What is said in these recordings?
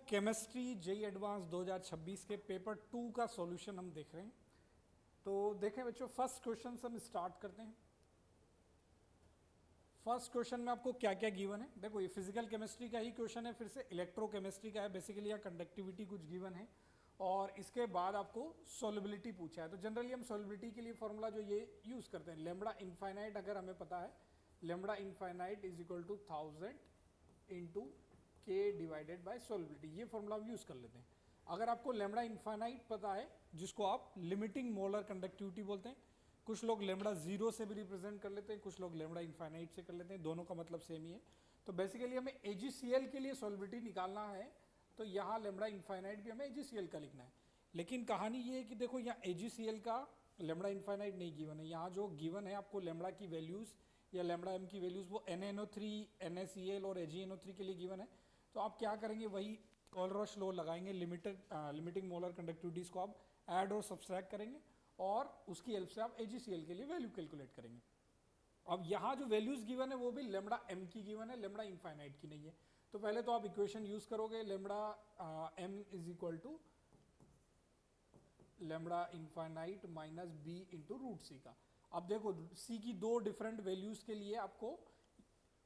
Chemistry JEE advance 2026 के paper 2 का solution हम देख रहे हैं। तो देखें बच्चों, फर्स्ट क्वेश्चन से हम स्टार्ट करते हैं। फर्स्ट क्वेश्चन में आपको क्या क्या गिवन है। देखो, ये फिजिकल केमिस्ट्री का ही क्वेश्चन है, फिर से इलेक्ट्रोकेमिस्ट्री का है। बेसिकली यहाँ कंडक्टिविटी कुछ गिवन है और इसके बाद आपको सॉल्युबिलिटी पूछा है। तो जनरली हम सॉल्युबिलिटी के लिए फॉर्मूला जो ये यूज़ करते हैं, लेमड़ा इनफाइनाइट अगर हमें पता है, lambda infinite is equal to 1000 into K divided by solubility, ये फॉर्मूला हम यूज़ कर लेते हैं। अगर आपको लेमड़ा इनफाइनाइट पता है, जिसको आप लिमिटिंग मोलर कंडक्टिविटी बोलते हैं, कुछ लोग लेमड़ा जीरो से भी रिप्रेजेंट कर लेते हैं, कुछ लोग लेमड़ा इनफाइनाइट से कर लेते हैं, दोनों का मतलब सेम ही है। तो बेसिकली हमें AgCl के लिए सॉल्युबिलिटी निकालना है, तो यहाँ लेमड़ा इनफाइनाइट भी हमें AgCl का लिखना है। लेकिन कहानी ये है कि देखो, यहाँ AgCl का लेमड़ा इनफाइनाइट नहीं गिवन है। यहाँ जो गिवन है आपको लेमड़ा की वैल्यूज़ या लेमड़ा m की वैल्यूज़ वो NaNO3, NaCl और AgNO3 के लिए गिवन है। तो आप क्या करेंगे, वही कोलरॉश लॉ लगाएंगे, लिमिटिंग मोलर कंडक्टिविटीज़ को आप ऐड और सब्सट्रैक्ट करेंगे और उसकी हेल्प से आप AgCl के लिए वैल्यू कैलकुलेट करेंगे। अब यहाँ जो वैल्यूज गिवन है वो भी लेमड़ा m की गिवन है, लेमड़ा इनफाइनाइट की नहीं है। तो पहले तो आप इक्वेशन यूज करोगे, lambda m is equal to lambda infinite minus b into root C का। अब देखो, c की दो डिफरेंट वैल्यूज के लिए आपको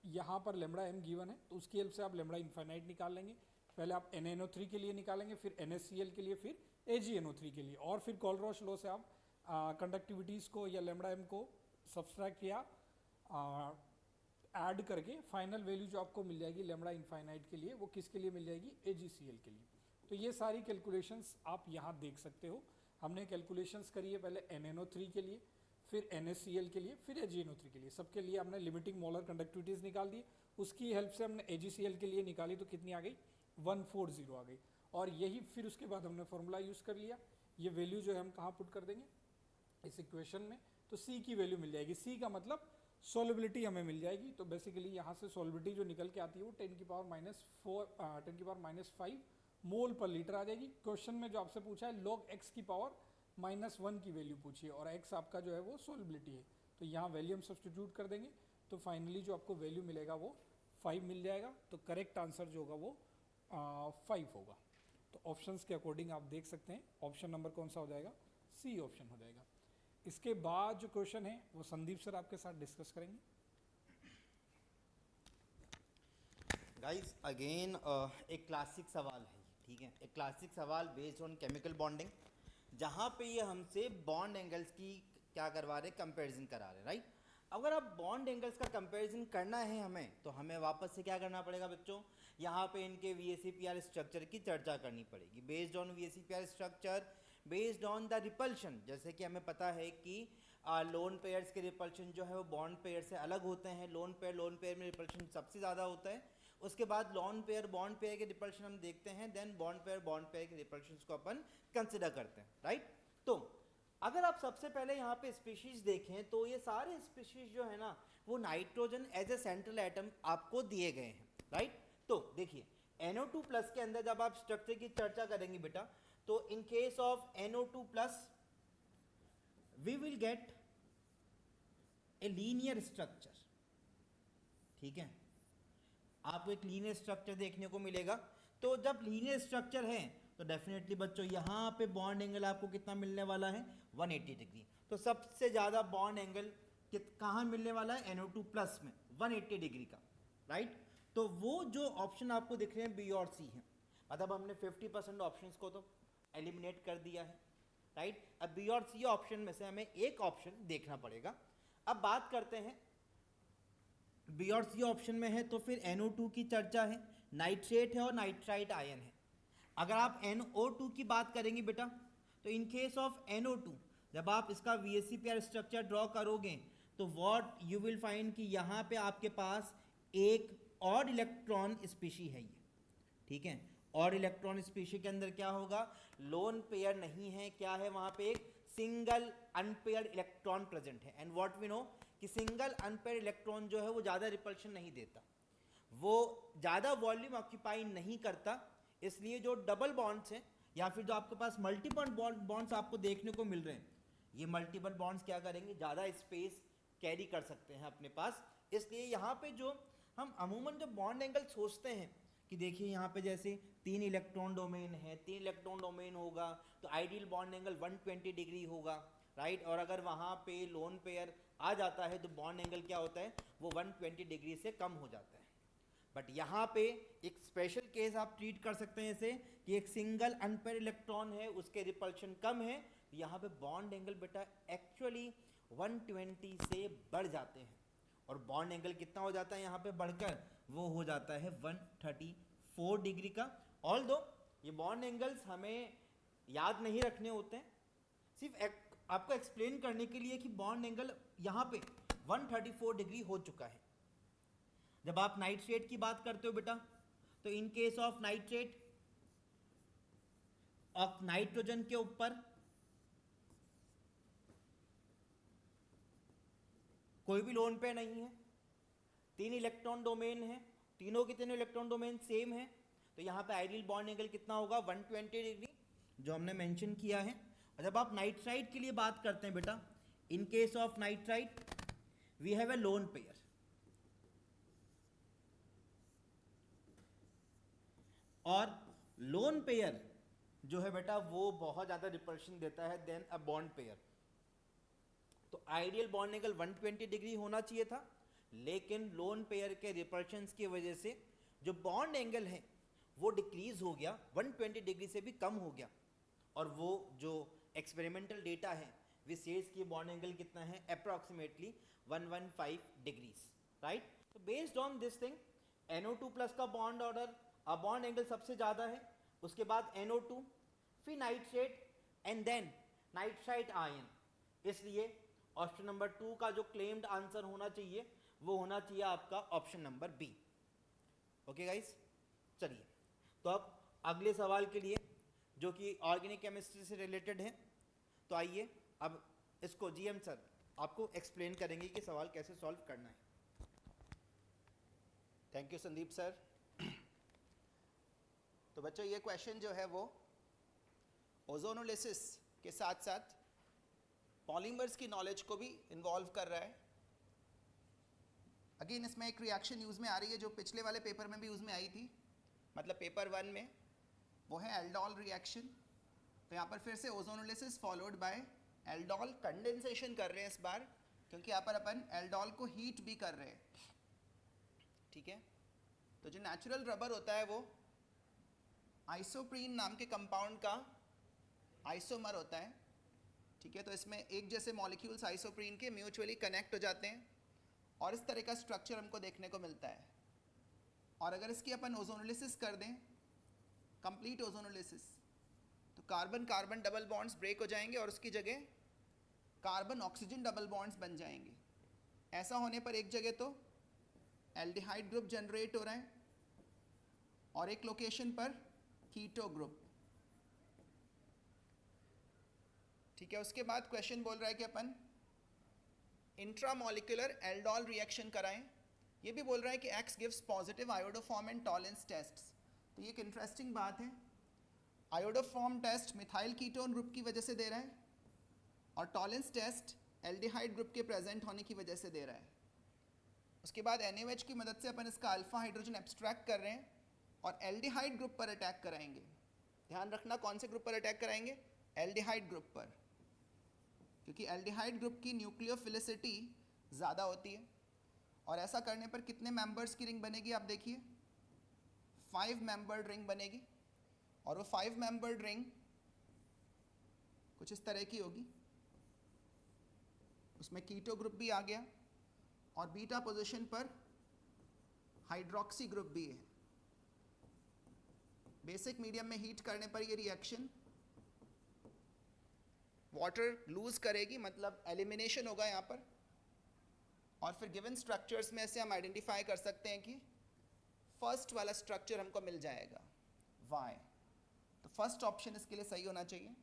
यहाँ पर लेमड़ा m गिवन है, तो उसकी हेल्प से आप लेमड़ा इनफाइनाइट निकाल लेंगे। पहले आप NaNO3 के लिए निकालेंगे, फिर NaCl के लिए, फिर AgNO3 के लिए, और फिर कोलरॉश लॉ से आप कंडक्टिविटीज़ को या लेमड़ा m को सब्सट्रैक्ट या ऐड करके फाइनल वैल्यू जो आपको मिल जाएगी लेमड़ा इनफाइनाइट के लिए, वो किसके लिए मिल जाएगी, AgCl के लिए। तो ये सारी कैलकुलेशंस आप यहाँ देख सकते हो। हमने कैलकुलेशंस करी है पहले NaNO3 के लिए, फिर NaCl के लिए, फिर AgNO3 के लिए। सबके लिए हमने लिमिटिंग मोलर कंडक्टिविटीज़ निकाल दी, उसकी हेल्प से हमने AgCl के लिए निकाली, तो कितनी आ गई, 140 आ गई। और यही फिर उसके बाद हमने फॉर्मूला यूज़ कर लिया। ये वैल्यू जो है हम कहाँ पुट कर देंगे, इस इक्वेशन में, तो C की वैल्यू मिल जाएगी। C का मतलब सॉल्युबिलिटी हमें मिल जाएगी। तो बेसिकली यहाँ से सॉल्युबिलिटी जो निकल के आती है वो 10⁻⁻5 मोल पर लीटर आ जाएगी। क्वेश्चन में जो आपसे पूछा है log x की पावर -1 की वैल्यू पूछी है और x आपका जो है वो सॉल्युबिलिटी है। तो यहाँ वैल्यू हम सब्स्टिट्यूट कर देंगे, तो फाइनली जो आपको वैल्यू मिलेगा वो 5 मिल जाएगा। तो करेक्ट आंसर जो होगा वो 5 होगा। तो ऑप्शंस के अकॉर्डिंग आप देख सकते हैं ऑप्शन नंबर कौन सा हो जाएगा, C ऑप्शन हो जाएगा। इसके बाद जो क्वेश्चन है वो संदीप सर आपके साथ डिस्कस करेंगे। गाइस अगेन एक क्लासिक सवाल है, ठीक है, एक क्लासिक सवाल बेस्ड ऑन केमिकल बॉन्डिंग, जहाँ पे ये हमसे बॉन्ड एंगल्स की क्या करवा रहे, कंपैरिजन करा रहे, राइट। अगर आप बॉन्ड एंगल्स का कंपैरिजन करना है हमें, तो हमें वापस से क्या करना पड़ेगा बच्चों, यहाँ पे इनके VACPR स्ट्रक्चर की चर्चा करनी पड़ेगी। Based on VACPR structure, based on the repulsion, जैसे कि हमें पता है कि लोन पेयर्स के रिपल्शन जो है वो बॉन्ड पेयर से अलग होते हैं। लोन पेयर में रिपल्शन सबसे ज़्यादा होता है। उसके बाद लोन पेयर बॉन्ड पेयर के रिपल्शन हम देखते हैं, देन बॉन्ड पेयर के रिपल्शन को अपन कंसिडर करते हैं, राइट। तो अगर आप सबसे पहले यहाँ पे स्पीशीज देखें, तो ये सारे स्पीशीज जो है ना वो nitrogen as a central atom आपको दिए गए हैं, राइट। तो देखिए NO2 प्लस के अंदर जब आप स्ट्रक्चर की चर्चा करेंगे बेटा, तो इन केस ऑफ NO2 प्लस we will get a linear structure, ठीक है, आपको एक लीनियर स्ट्रक्चर देखने को मिलेगा। तो जब लीनियर स्ट्रक्चर है तो डेफिनेटली बच्चों यहाँ पे बॉन्ड एंगल आपको कितना मिलने वाला है, 180 डिग्री। तो सबसे ज़्यादा बॉन्ड एंगल कहाँ मिलने वाला है, NO2 प्लस में 180 डिग्री का, राइट। तो वो जो ऑप्शन आपको दिख रहे हैं B और C है, मतलब हमने 50% ऑप्शंस को तो एलिमिनेट कर दिया है, राइट। अब B और C ऑप्शन में से हमें एक ऑप्शन देखना पड़ेगा। अब बात करते हैं बी और सी ऑप्शन में है, तो फिर NO2 की चर्चा है, नाइट्रेट है और नाइट्राइट आयन है। अगर आप NO2 की बात करेंगे बेटा, तो इन केस ऑफ NO2 जब आप इसका VACPR स्ट्रक्चर ड्रॉ करोगे, तो व्हाट यू विल फाइंड कि यहाँ पे आपके पास एक ऑड इलेक्ट्रॉन स्पीशी है ये, ठीक है। ऑड इलेक्ट्रॉन स्पीशी के अंदर क्या होगा, लोन पेयर नहीं है, क्या है वहाँ पे एक सिंगल अनपेयर्ड इलेक्ट्रॉन प्रेजेंट है। एंड व्हाट वी नो कि सिंगल अनपेयर्ड इलेक्ट्रॉन जो है वो ज़्यादा रिपल्शन नहीं देता, वो ज़्यादा वॉल्यूम ऑक्यूपाई नहीं करता। इसलिए जो डबल बॉन्ड्स हैं या फिर जो आपके पास मल्टीपल बॉन्ड्स आपको देखने को मिल रहे हैं, ये मल्टीपल बॉन्ड्स क्या करेंगे, ज़्यादा स्पेस कैरी कर सकते हैं अपने पास। इसलिए यहाँ पे जो हम अमूमन जो बॉन्ड एंगल सोचते हैं कि देखिए यहाँ पे जैसे 3 इलेक्ट्रॉन डोमेन है, 3 इलेक्ट्रॉन डोमेन होगा तो आइडियल बॉन्ड एंगल 120 डिग्री होगा, राइट। और अगर वहाँ पे लोन पेयर आ जाता है तो बॉन्ड एंगल क्या होता है, वो 120 डिग्री से कम हो जाता है। बट यहाँ पे एक स्पेशल केस आप ट्रीट कर सकते हैं ऐसे कि एक सिंगल अनपेयर इलेक्ट्रॉन है, उसके रिपल्शन कम है, तो यहाँ पे बॉन्ड एंगल बेटा एक्चुअली 120 से बढ़ जाते हैं। और बॉन्ड एंगल कितना हो जाता है यहाँ पे बढ़कर, वो हो जाता है 134 डिग्री का। ऑल्दो ये बॉन्ड एंगल्स हमें याद नहीं रखने होते हैं, सिर्फ आपको एक्सप्लेन करने के लिए कि बॉन्ड एंगल यहाँ पे 134 डिग्री हो चुका है। जब आप नाइट्रेट की बात करते हो बेटा, तो in case of nitrate of nitrogen के ऊपर कोई भी लोन पेयर नहीं है, 3 इलेक्ट्रॉन डोमेन है, तीनों के तीनों इलेक्ट्रॉन डोमेन सेम है, तो यहाँ पे आइडियल बॉन्ड एंगल कितना होगा, 120 डिग्री, जो हमने मेंशन किया है। और जब आप नाइट्राइट के लिए बात करते हैं बेटा, in case of nitrite we have a lone pair, और लोन पेयर जो है बेटा वो बहुत ज़्यादा रिपल्शन देता है देन अ बॉन्ड पेयर। तो आइडियल बॉन्ड एंगल 120 डिग्री होना चाहिए था, लेकिन लोन पेयर के रिपल्शंस की वजह से जो बॉन्ड एंगल है वो डिक्रीज हो गया, 120 डिग्री से भी कम हो गया। और वो जो एक्सपेरिमेंटल डेटा है विशेष की बॉन्ड एंगल कितना है, अप्रॉक्सीमेटली 115 डिग्रीज, राइट। तो based on this thing NO2 plus का बॉन्ड ऑर्डर बॉन्ड एंगल सबसे ज़्यादा है, उसके बाद NO2, फिर nitrate and then nitrite ion. इसलिए ऑप्शन नंबर 2 का जो क्लेम्ड आंसर होना चाहिए वो होना चाहिए आपका option number B. Okay guys, चलिए तो अब अगले सवाल के लिए जो कि ऑर्गेनिक केमिस्ट्री से रिलेटेड है, तो आइए अब इसको GM सर आपको एक्सप्लेन करेंगे कि सवाल कैसे सॉल्व करना है। Thank you Sandeep sir. तो बच्चों ये क्वेश्चन जो है वो ओजोनोलिसिस के साथ साथ पॉलीमर्स की नॉलेज को भी इन्वॉल्व कर रहा है। अगेन इसमें एक रिएक्शन यूज़ में आ रही है जो पिछले वाले पेपर में भी यूज़ में आई थी, मतलब पेपर 1 में, वो है एल्डोल रिएक्शन। तो यहाँ पर फिर से ozonolysis followed by aldol condensation कर रहे हैं इस बार, क्योंकि यहाँ पर अपन एल्डोल को हीट भी कर रहे हैं, ठीक है। तो जो नेचुरल रबर होता है वो आइसोप्रीन नाम के कंपाउंड का आइसोमर होता है, ठीक है। तो इसमें एक जैसे मॉलिक्यूल्स आइसोप्रीन के म्यूचुअली कनेक्ट हो जाते हैं और इस तरह का स्ट्रक्चर हमको देखने को मिलता है। और अगर इसकी अपन ओजोनोलिसिस कर दें, कंप्लीट ओजोनोलिसिस, तो carbon carbon double bonds break हो जाएंगे और उसकी जगह कार्बन ऑक्सीजन डबल बॉन्ड्स बन जाएंगे। ऐसा होने पर एक जगह तो एल्डिहाइड ग्रुप जनरेट हो रहा है और एक लोकेशन पर कीटो ग्रुप, ठीक है। उसके बाद क्वेश्चन बोल रहा है कि अपन इंट्रामोलिकुलर एल्डोल रिएक्शन कराएं। ये भी बोल रहा है कि X gives positive iodoform and Tollens tests. तो ये एक इंटरेस्टिंग बात है, iodoform test methyl ketone group की वजह से दे रहा है और टॉलेंस टेस्ट एल्डिहाइड ग्रुप के प्रेजेंट होने की वजह से दे रहा है। उसके बाद NaOH की मदद से अपन इसका अल्फा हाइड्रोजन एब्स्ट्रैक्ट कर रहे हैं और एल्डिहाइड ग्रुप पर अटैक कराएंगे। ध्यान रखना कौन से ग्रुप पर अटैक कराएंगे, एल्डिहाइड ग्रुप पर, क्योंकि एल्डिहाइड ग्रुप की न्यूक्लियोफिलिसिटी ज़्यादा होती है। और ऐसा करने पर कितने मेंबर्स की रिंग बनेगी, आप देखिए 5 मेंबर्ड रिंग बनेगी। और वो 5 मेंबर्ड रिंग कुछ इस तरह की होगी, उसमें कीटो ग्रुप भी आ गया और बीटा पोजीशन पर हाइड्रोक्सी ग्रुप भी है। बेसिक मीडियम में हीट करने पर ये रिएक्शन वाटर लूज करेगी, मतलब एलिमिनेशन होगा यहाँ पर। और फिर गिवन स्ट्रक्चर्स में से हम आइडेंटिफाई कर सकते हैं कि फर्स्ट वाला स्ट्रक्चर हमको मिल जाएगा Y। तो फर्स्ट ऑप्शन इसके लिए सही होना चाहिए।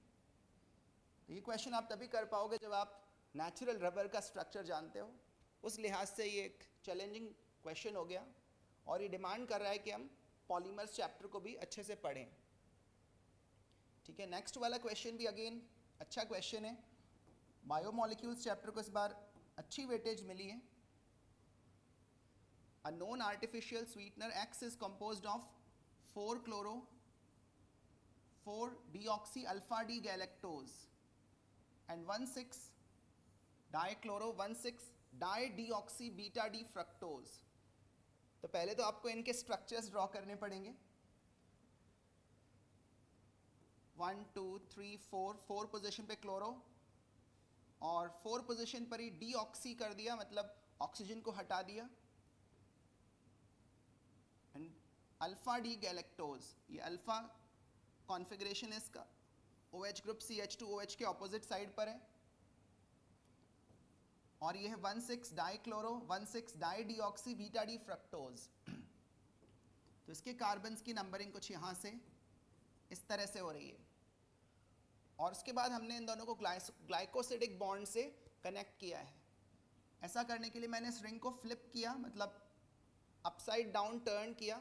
तो ये क्वेश्चन आप तभी कर पाओगे जब आप नेचुरल रबर का स्ट्रक्चर जानते हो। उस लिहाज से ये एक चैलेंजिंग क्वेश्चन हो गया और ये डिमांड कर रहा है कि हम पॉलीमर्स चैप्टर को भी अच्छे से पढ़ें, ठीक है। नेक्स्ट वाला क्वेश्चन भी अगेन अच्छा क्वेश्चन है। बायोमोलिक्यूल्स चैप्टर को इस बार अच्छी वेटेज मिली है। A known artificial sweetener X is composed of 4 chloro 4 deoxy alpha D galactose and 1,6 dichloro 1,6 di deoxy beta D fructose. तो पहले तो आपको इनके स्ट्रक्चर्स ड्रॉ करने पड़ेंगे। 1 2 3 4 पोजीशन पे क्लोरो और 4 पोजीशन पर ही डीऑक्सी कर दिया, मतलब ऑक्सीजन को हटा दिया। एंड अल्फा डी गैलेक्टोज, ये अल्फा कॉन्फ़िगरेशन है इसका, OH ग्रुप CH2OH के ऑपोजिट साइड पर है। और ये है 1,6 dichloro 1,6 di deoxy beta D fructose. तो इसके कार्बन्स की नंबरिंग कुछ यहाँ से इस तरह से हो रही है। और उसके बाद हमने इन दोनों को ग्लाइकोसिडिक बॉन्ड से कनेक्ट किया है। ऐसा करने के लिए मैंने इस रिंग को फ्लिप किया, मतलब अपसाइड डाउन टर्न किया।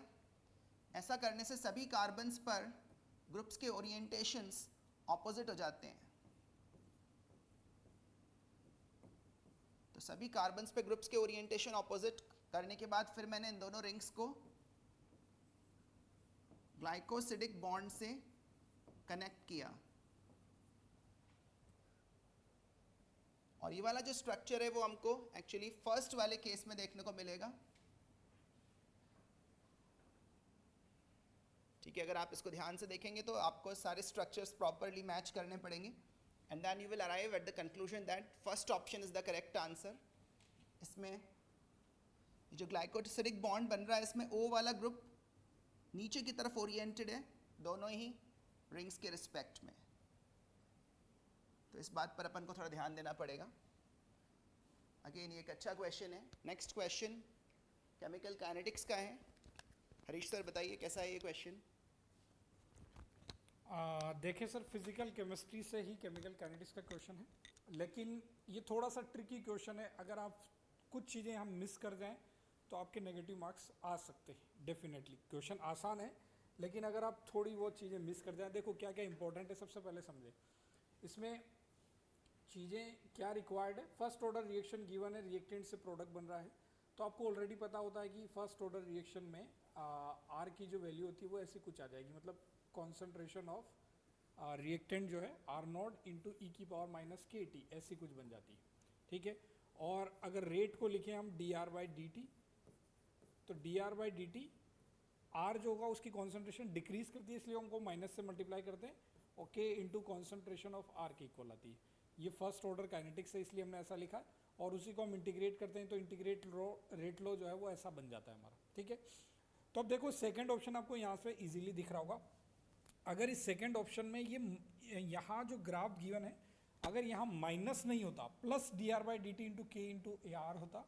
ऐसा करने से सभी कार्बन्स पर ग्रुप्स के ओरिएंटेशंस ऑपोजिट हो जाते हैं। तो सभी कार्बन्स पे ग्रुप्स के ओरिएंटेशन ऑपोजिट करने के बाद फिर मैंने इन दोनों रिंग्स को ग्लाइकोसिडिक बॉन्ड से कनेक्ट किया। और ये वाला जो स्ट्रक्चर है वो हमको एक्चुअली फर्स्ट वाले केस में देखने को मिलेगा। ठीक है, अगर आप इसको ध्यान से देखेंगे तो आपको सारे स्ट्रक्चर्स प्रॉपरली मैच करने पड़ेंगे। And then you will arrive at the conclusion that first option is the correct answer. इसमें जो ग्लाइकोसिडिक बॉन्ड बन रहा है इसमें O वाला ग्रुप नीचे की तरफ ओरिएंटेड है, दोनों ही रिंग्स के रिस्पेक्ट में। तो इस बात पर अपन को थोड़ा ध्यान देना पड़ेगा। अगेन ये एक अच्छा क्वेश्चन है। नेक्स्ट क्वेश्चन केमिकल काइनेटिक्स का है। हरीश सर बताइए कैसा है ये क्वेश्चन। देखिए सर, फिजिकल केमिस्ट्री से ही केमिकल काइनेटिक्स का क्वेश्चन है, लेकिन ये थोड़ा सा ट्रिकी क्वेश्चन है। अगर आप कुछ चीज़ें हम मिस कर जाएं तो आपके नेगेटिव मार्क्स आ सकते हैं। डेफिनेटली क्वेश्चन आसान है, लेकिन अगर आप थोड़ी वो चीज़ें मिस कर जाएं, देखो क्या क्या इंपॉर्टेंट है सबसे पहले समझें। इसमें चीज़ें क्या रिक्वायर्ड है, फर्स्ट ऑर्डर रिएक्शन गिवन है, रिएक्टेंट से प्रोडक्ट बन रहा है, तो आपको ऑलरेडी पता होता है कि फर्स्ट ऑर्डर रिएक्शन में आर की जो वैल्यू होती है वो ऐसी कुछ आ जाएगी, मतलब कॉन्सेंट्रेशन ऑफ रिएक्टेंट जो है R0 इंटू e⁻⁻kT ऐसी कुछ बन जाती है। ठीक है, और अगर रेट को लिखें हम dr/dt, तो dr/dt R जो होगा उसकी कॉन्सेंट्रेशन डिक्रीज करती है, इसलिए हमको माइनस से मल्टीप्लाई करते हैं, और k into concentration of R के इक्वल आती है। ये फर्स्ट ऑर्डर काइनेटिक्स है, इसलिए हमने ऐसा लिखा, और उसी को हम इंटीग्रेट करते हैं तो इंटीग्रेट रेट लो जो है वो ऐसा बन जाता है हमारा। ठीक है, तो अब देखो सेकंड ऑप्शन आपको यहाँ से इजीली दिख रहा होगा। अगर इस सेकंड ऑप्शन में ये यहाँ जो ग्राफ गिवन है, अगर यहाँ माइनस नहीं होता, plus dr/dt into k into AR होता,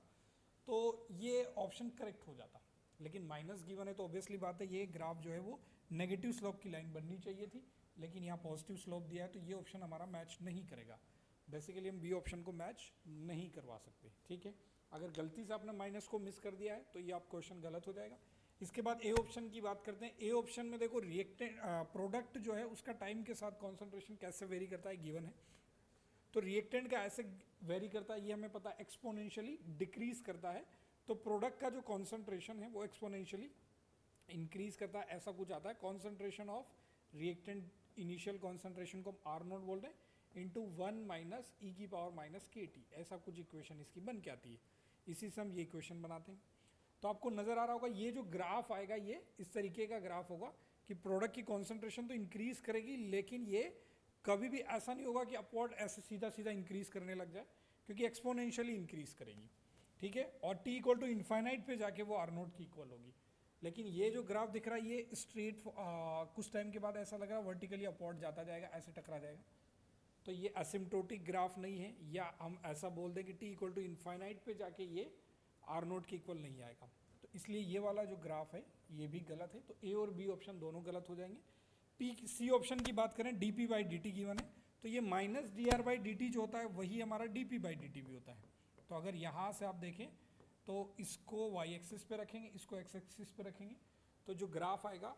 तो ये ऑप्शन करेक्ट हो जाता। लेकिन माइनस गिवन है तो ऑब्वियसली बात है ये ग्राफ जो है वो नेगेटिव स्लोप की लाइन बननी चाहिए थी, लेकिन यहाँ पॉजिटिव स्लोप दिया है, तो ये ऑप्शन हमारा मैच नहीं करेगा। बेसिकली हम बी ऑप्शन को मैच नहीं करवा सकते। ठीक है, अगर गलती से आपने माइनस को मिस कर दिया है तो ये आप क्वेश्चन गलत हो जाएगा। इसके बाद ए ऑप्शन की बात करते हैं। ए ऑप्शन में देखो रिएक्टेंट प्रोडक्ट जो है उसका टाइम के साथ कॉन्सेंट्रेशन कैसे वेरी करता है गिवन है, तो रिएक्टेंट का ऐसे वेरी करता है, ये हमें पता है एक्सपोनेंशियली डिक्रीज करता है, तो प्रोडक्ट का जो कॉन्सेंट्रेशन है वो एक्सपोनेंशियली इंक्रीज करता है, ऐसा कुछ आता है। Concentration of reactant initial concentration को हम R0 बोल रहे हैं, इंटू 1 माइनस e⁻⁻kT, ऐसा कुछ इक्वेशन इसकी बन के आती है। इसी से हम ये इक्वेशन बनाते हैं। तो आपको नज़र आ रहा होगा ये जो ग्राफ आएगा ये इस तरीके का ग्राफ होगा कि प्रोडक्ट की कॉन्सेंट्रेशन तो इंक्रीज करेगी, लेकिन ये कभी भी ऐसा नहीं होगा कि अपवर्ड ऐसे सीधा सीधा इंक्रीज करने लग जाए, क्योंकि एक्सपोनेंशियली इंक्रीज करेगी। ठीक है, और t इक्वल टू इन्फाइनाइट पे जाके वो R0 की इक्वल होगी। लेकिन ये जो ग्राफ दिख रहा है ये स्ट्रेट कुछ टाइम के बाद ऐसा लग रहा है वर्टिकली अपवर्ड जाता जाएगा, ऐसे टकरा जाएगा, तो ये असिम्प्टोटिक ग्राफ नहीं है, या हम ऐसा बोल दें कि t इक्वल टू इन्फाइनाइट पे जाके ये R0 के इक्वल नहीं आएगा। तो इसलिए ये वाला जो ग्राफ है ये भी गलत है, तो ए और बी ऑप्शन दोनों गलत हो जाएंगे। सी ऑप्शन की बात करें, dp/dt गिवन है, तो ये माइनस dr/dt जो होता है वही हमारा dp/dt भी होता है। तो अगर यहाँ से आप देखें तो इसको y एक्सिस पे रखेंगे, इसको x एक्सिस पे रखेंगे, तो जो ग्राफ आएगा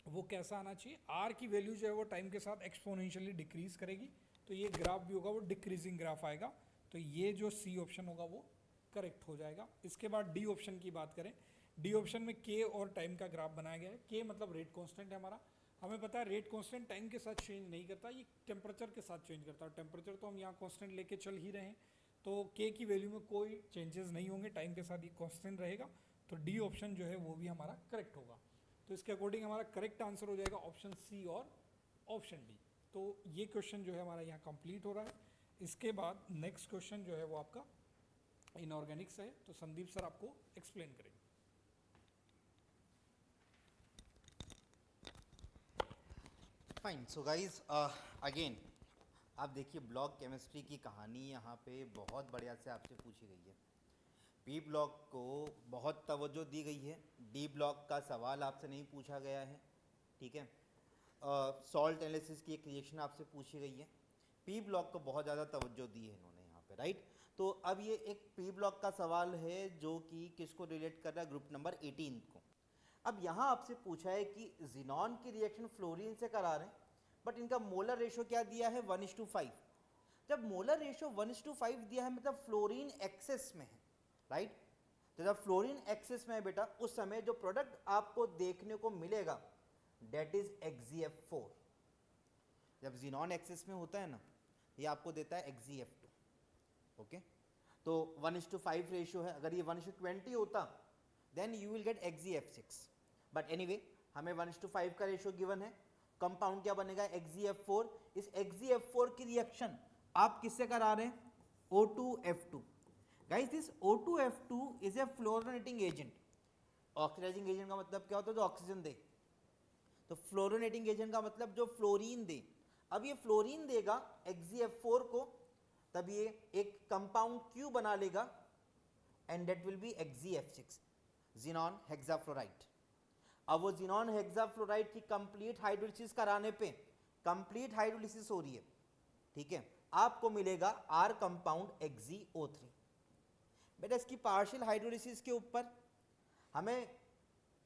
वो कैसा आना चाहिए, r की वैल्यू जो है वो टाइम के साथ एक्सपोनेंशियली डिक्रीज करेगी, तो ये ग्राफ भी होगा वो डिक्रीजिंग ग्राफ आएगा। तो ये जो सी ऑप्शन होगा वो करेक्ट हो जाएगा। इसके बाद डी ऑप्शन की बात करें, डी ऑप्शन में के और टाइम का ग्राफ बनाया गया है। के मतलब रेट कांस्टेंट है हमारा, हमें पता है रेट कांस्टेंट टाइम के साथ चेंज नहीं करता, ये टेम्परेचर के साथ चेंज करता है। टेम्परेचर तो हम यहाँ कांस्टेंट लेके चल ही रहे हैं, तो के की वैल्यू में कोई चेंजेस नहीं होंगे, टाइम के साथ ये कांस्टेंट रहेगा। तो डी ऑप्शन जो है वो भी हमारा करेक्ट होगा। तो इसके अकॉर्डिंग हमारा करेक्ट आंसर हो जाएगा ऑप्शन सी और ऑप्शन डी। तो ये क्वेश्चन जो है हमारा यहाँ कंप्लीट हो रहा है। इसके बाद नेक्स्ट क्वेश्चन जो है वो आपका इनऑर्गेनिक्स है, तो संदीप सर आपको एक्सप्लेन करेंगे। फाइन। सो गाइज अगेन आप देखिए ब्लॉक केमिस्ट्री की कहानी यहाँ पे बहुत बढ़िया से आपसे पूछी गई है। पी ब्लॉक को बहुत तवज्जो दी गई है, डी ब्लॉक का सवाल आपसे नहीं पूछा गया है, ठीक है। सॉल्ट एनालिसिस की एक रिएक्शन आपसे पूछी गई है, पी ब्लॉक को बहुत ज़्यादा तवज्जो दी है इन्होंने यहाँ पे, राइट। तो अब ये एक पी ब्लॉक का सवाल है जो कि किसको रिलेट कर रहा है, ग्रुप नंबर 18 को। अब यहाँ आपसे पूछा है कि जिनॉन की रिएक्शन फ्लोरीन से करा रहे हैं, बट इनका मोलर रेशो क्या दिया है 1:5। जब मोलर रेशो 1:5 दिया है मतलब फ्लोरीन एक्सेस में है, राइट। तो जब फ्लोरीन एक्सेस में है बेटा, उस समय जो प्रोडक्ट आपको देखने को मिलेगा डेट इज XeF4। जब जिनॉन एक्सेस में होता है ना, ये आपको देता है XeF2, ओके। तो 1:5 रेशियो है, अगर ये 1:20 होता then you will get XeF6, but anyway हमें 1:5 का रेशियो गिवन है। कंपाउंड क्या बनेगा XeF4। इस XeF4 की रिएक्शन आप किससे करा रहे हैं, O2F2। Guys this O2F2 is a fluorinating agent. Oxidising agent का मतलब क्या होता है, जो ऑक्सीजन दे। तो फ्लोरोनेटिंग एजेंट का मतलब जो फ्लोरीन दे। अब ये फ्लोरीन देगा XeF4 को, तब ये एक कंपाउंड Q बना लेगा and that will be XeF6, xenon hexafluoride. अब वो जिनॉन हेक्साफ्लोराइड की कंप्लीट हाइड्रोलिसिस कराने पे, कंप्लीट हाइड्रोलिसिस हो रही है, ठीक है, आपको मिलेगा R कंपाउंड XeO3। बेटा इसकी पार्शियल हाइड्रोलिसिस के ऊपर हमें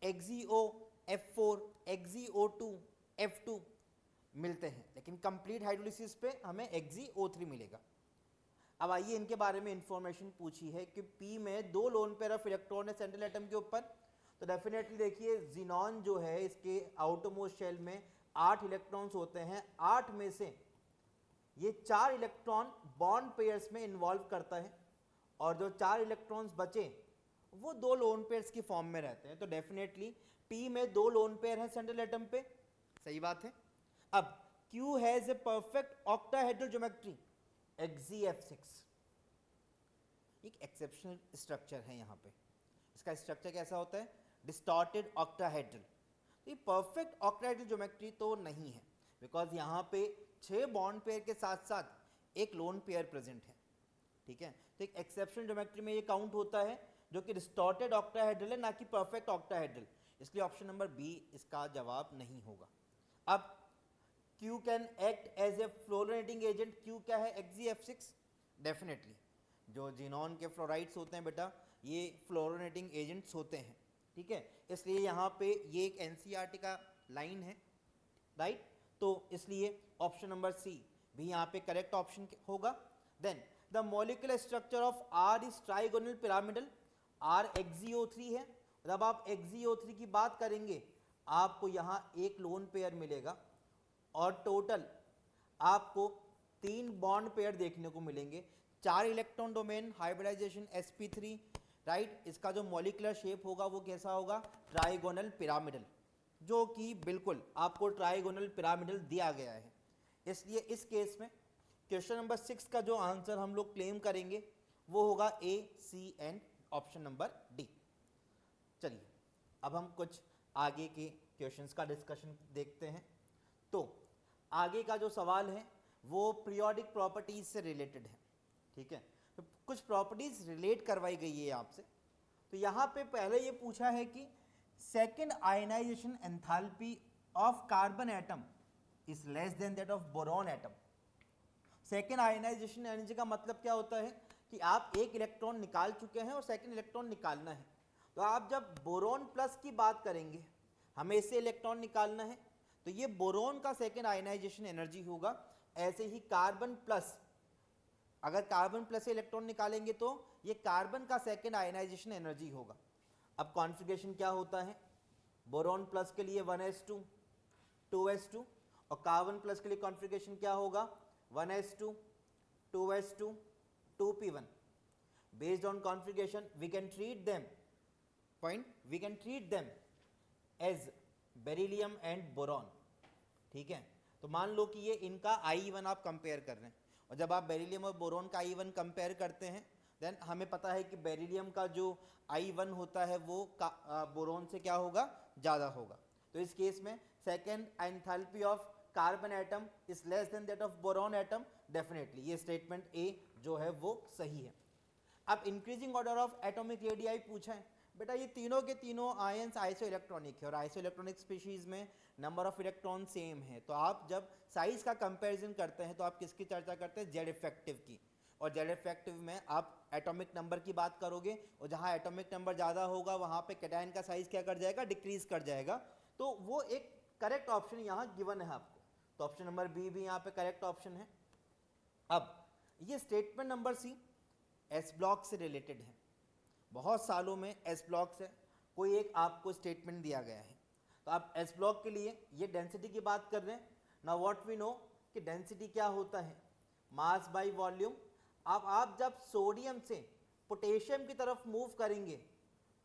XeOF4, XeO2, F2 मिलते हैं, लेकिन कंप्लीट हाइड्रोलिसिस पे हमें XeO3 मिलेगा। अब आइए इनके बारे में इंफॉर्मेशन पूछी है कि P में 2 लोन पेयर ऑफ इलेक्ट्रॉन है सेंट्रल एटम के ऊपर। तो डेफिनेटली देखिए जिनॉन जो है इसके आउटरमोस्ट शेल में 8 इलेक्ट्रॉन्स होते हैं, 8 में से ये 4 इलेक्ट्रॉन बॉन्ड पेयर्स में इन्वॉल्व करता है और जो 4 इलेक्ट्रॉन्स बचे वो 2 लोन पेयर्स की फॉर्म में रहते हैं। तो डेफिनेटली P में 2 लोन पेयर हैं सेंट्रल एटम पे, सही बात है। अब Q has a perfect octahedral geometry XeF6। एक एक्सेप्शनल स्ट्रक्चर है यहाँ पे। इसका स्ट्रक्चर कैसा होता है, डिस्टॉर्टेड ऑक्टाहेड्रल। ये परफेक्ट ऑक्टाहेड्रल ज्योमेट्री तो नहीं है, बिकॉज यहाँ पे 6 बॉन्ड पेयर के साथ साथ एक लोन पेयर प्रेजेंट है, ठीक है। तो एक एक्सेप्शनल ज्योमेट्री में ये काउंट होता है जो कि डिस्टॉर्टेड ऑक्टाहेड्रल है, ना कि परफेक्ट ऑक्टाहेड्रल। इसलिए ऑप्शन नंबर बी इसका जवाब नहीं होगा। अब Q can act as a fluorinating agent. Q क्या है, XeF6। डेफिनेटली जो जिनॉन के फ्लोराइड्स होते हैं बेटा, ये फ्लोरोनेटिंग एजेंट्स होते हैं, ठीक है। इसलिए यहाँ पे ये एक NCERT का लाइन है, राइट। तो इसलिए ऑप्शन नंबर सी भी यहाँ पे करेक्ट ऑप्शन होगा। Then the molecular structure of R is trigonal pyramidal. R XeO3 है। जब आप XeO3 की बात करेंगे आपको यहाँ एक लोन पेयर मिलेगा और टोटल आपको 3 बॉन्ड पेयर देखने को मिलेंगे, 4 electron domain, hybridisation sp3, right. इसका जो मॉलिक्यूलर शेप होगा वो कैसा होगा, ट्राइगोनल पिरामिडल, जो कि बिल्कुल आपको ट्राइगोनल पिरामिडल दिया गया है। इसलिए इस केस में क्वेश्चन नंबर 6 का जो आंसर हम लोग क्लेम करेंगे वो होगा A, C and option number D. चलिए अब हम कुछ आगे के क्वेश्चंस का डिस्कशन देखते हैं। तो आगे का जो सवाल है वो पीरियोडिक प्रॉपर्टीज से रिलेटेड है, ठीक है। तो कुछ प्रॉपर्टीज रिलेट करवाई गई है आपसे। तो यहाँ पे पहले ये पूछा है कि second ionisation enthalpy of carbon atom is less than that of boron atom. Second ionisation energy का मतलब क्या होता है कि आप एक इलेक्ट्रॉन निकाल चुके हैं और सेकेंड इलेक्ट्रॉन निकालना है। तो आप जब बोरॉन प्लस की बात करेंगे, हमें इससे इलेक्ट्रॉन निकालना है, तो ये बोरॉन का सेकेंड आयनाइजेशन एनर्जी होगा। ऐसे ही कार्बन प्लस, अगर कार्बन प्लस से इलेक्ट्रॉन निकालेंगे तो ये कार्बन का सेकेंड आयनाइजेशन एनर्जी होगा। अब कॉन्फ़िगरेशन क्या होता है, बोरॉन प्लस के लिए 1s2 2s2 और कार्बन प्लस के लिए कॉन्फ़िगरेशन क्या होगा 1s2 2s2 2p1. Based on configuration we can treat them as beryllium and boron. ठीक है, तो मान लो कि ये इनका I1 आप कंपेयर कर रहे हैं, और जब आप बेरिलियम और बोरॉन का I1 कंपेयर करते हैं देन हमें पता है कि बेरिलियम का जो I1 होता है वो बोरॉन से क्या होगा, ज़्यादा होगा. तो इस केस में second enthalpy of carbon atom is less than that of boron atom. Definitely ये स्टेटमेंट ए जो है वो सही है. अब increasing order of atomic radii पूछा है. बेटा ये तीनों के तीनों आयंस आइसो इलेक्ट्रॉनिक है और आइसो इलेक्ट्रॉनिक स्पीशीज में नंबर ऑफ इलेक्ट्रॉन सेम है. तो आप जब साइज का कंपैरिजन करते हैं तो आप किसकी चर्चा करते हैं, जेड इफेक्टिव की. और जेड इफेक्टिव में आप एटॉमिक नंबर की बात करोगे और जहाँ एटॉमिक नंबर ज़्यादा होगा वहाँ पे कैटायन का साइज क्या कर जाएगा, डिक्रीज कर जाएगा. तो वो एक करेक्ट ऑप्शन यहाँ गिवन है आपको. तो ऑप्शन नंबर बी भी यहाँ पे करेक्ट ऑप्शन है. अब ये statement number C S block से रिलेटेड है. बहुत सालों में एस ब्लॉक से कोई एक आपको स्टेटमेंट दिया गया है. तो आप एस ब्लॉक के लिए ये डेंसिटी की बात कर रहे हैं. नाउ व्हाट वी नो कि डेंसिटी क्या होता है, मास बाय वॉल्यूम. अब आप जब सोडियम से पोटेशियम की तरफ मूव करेंगे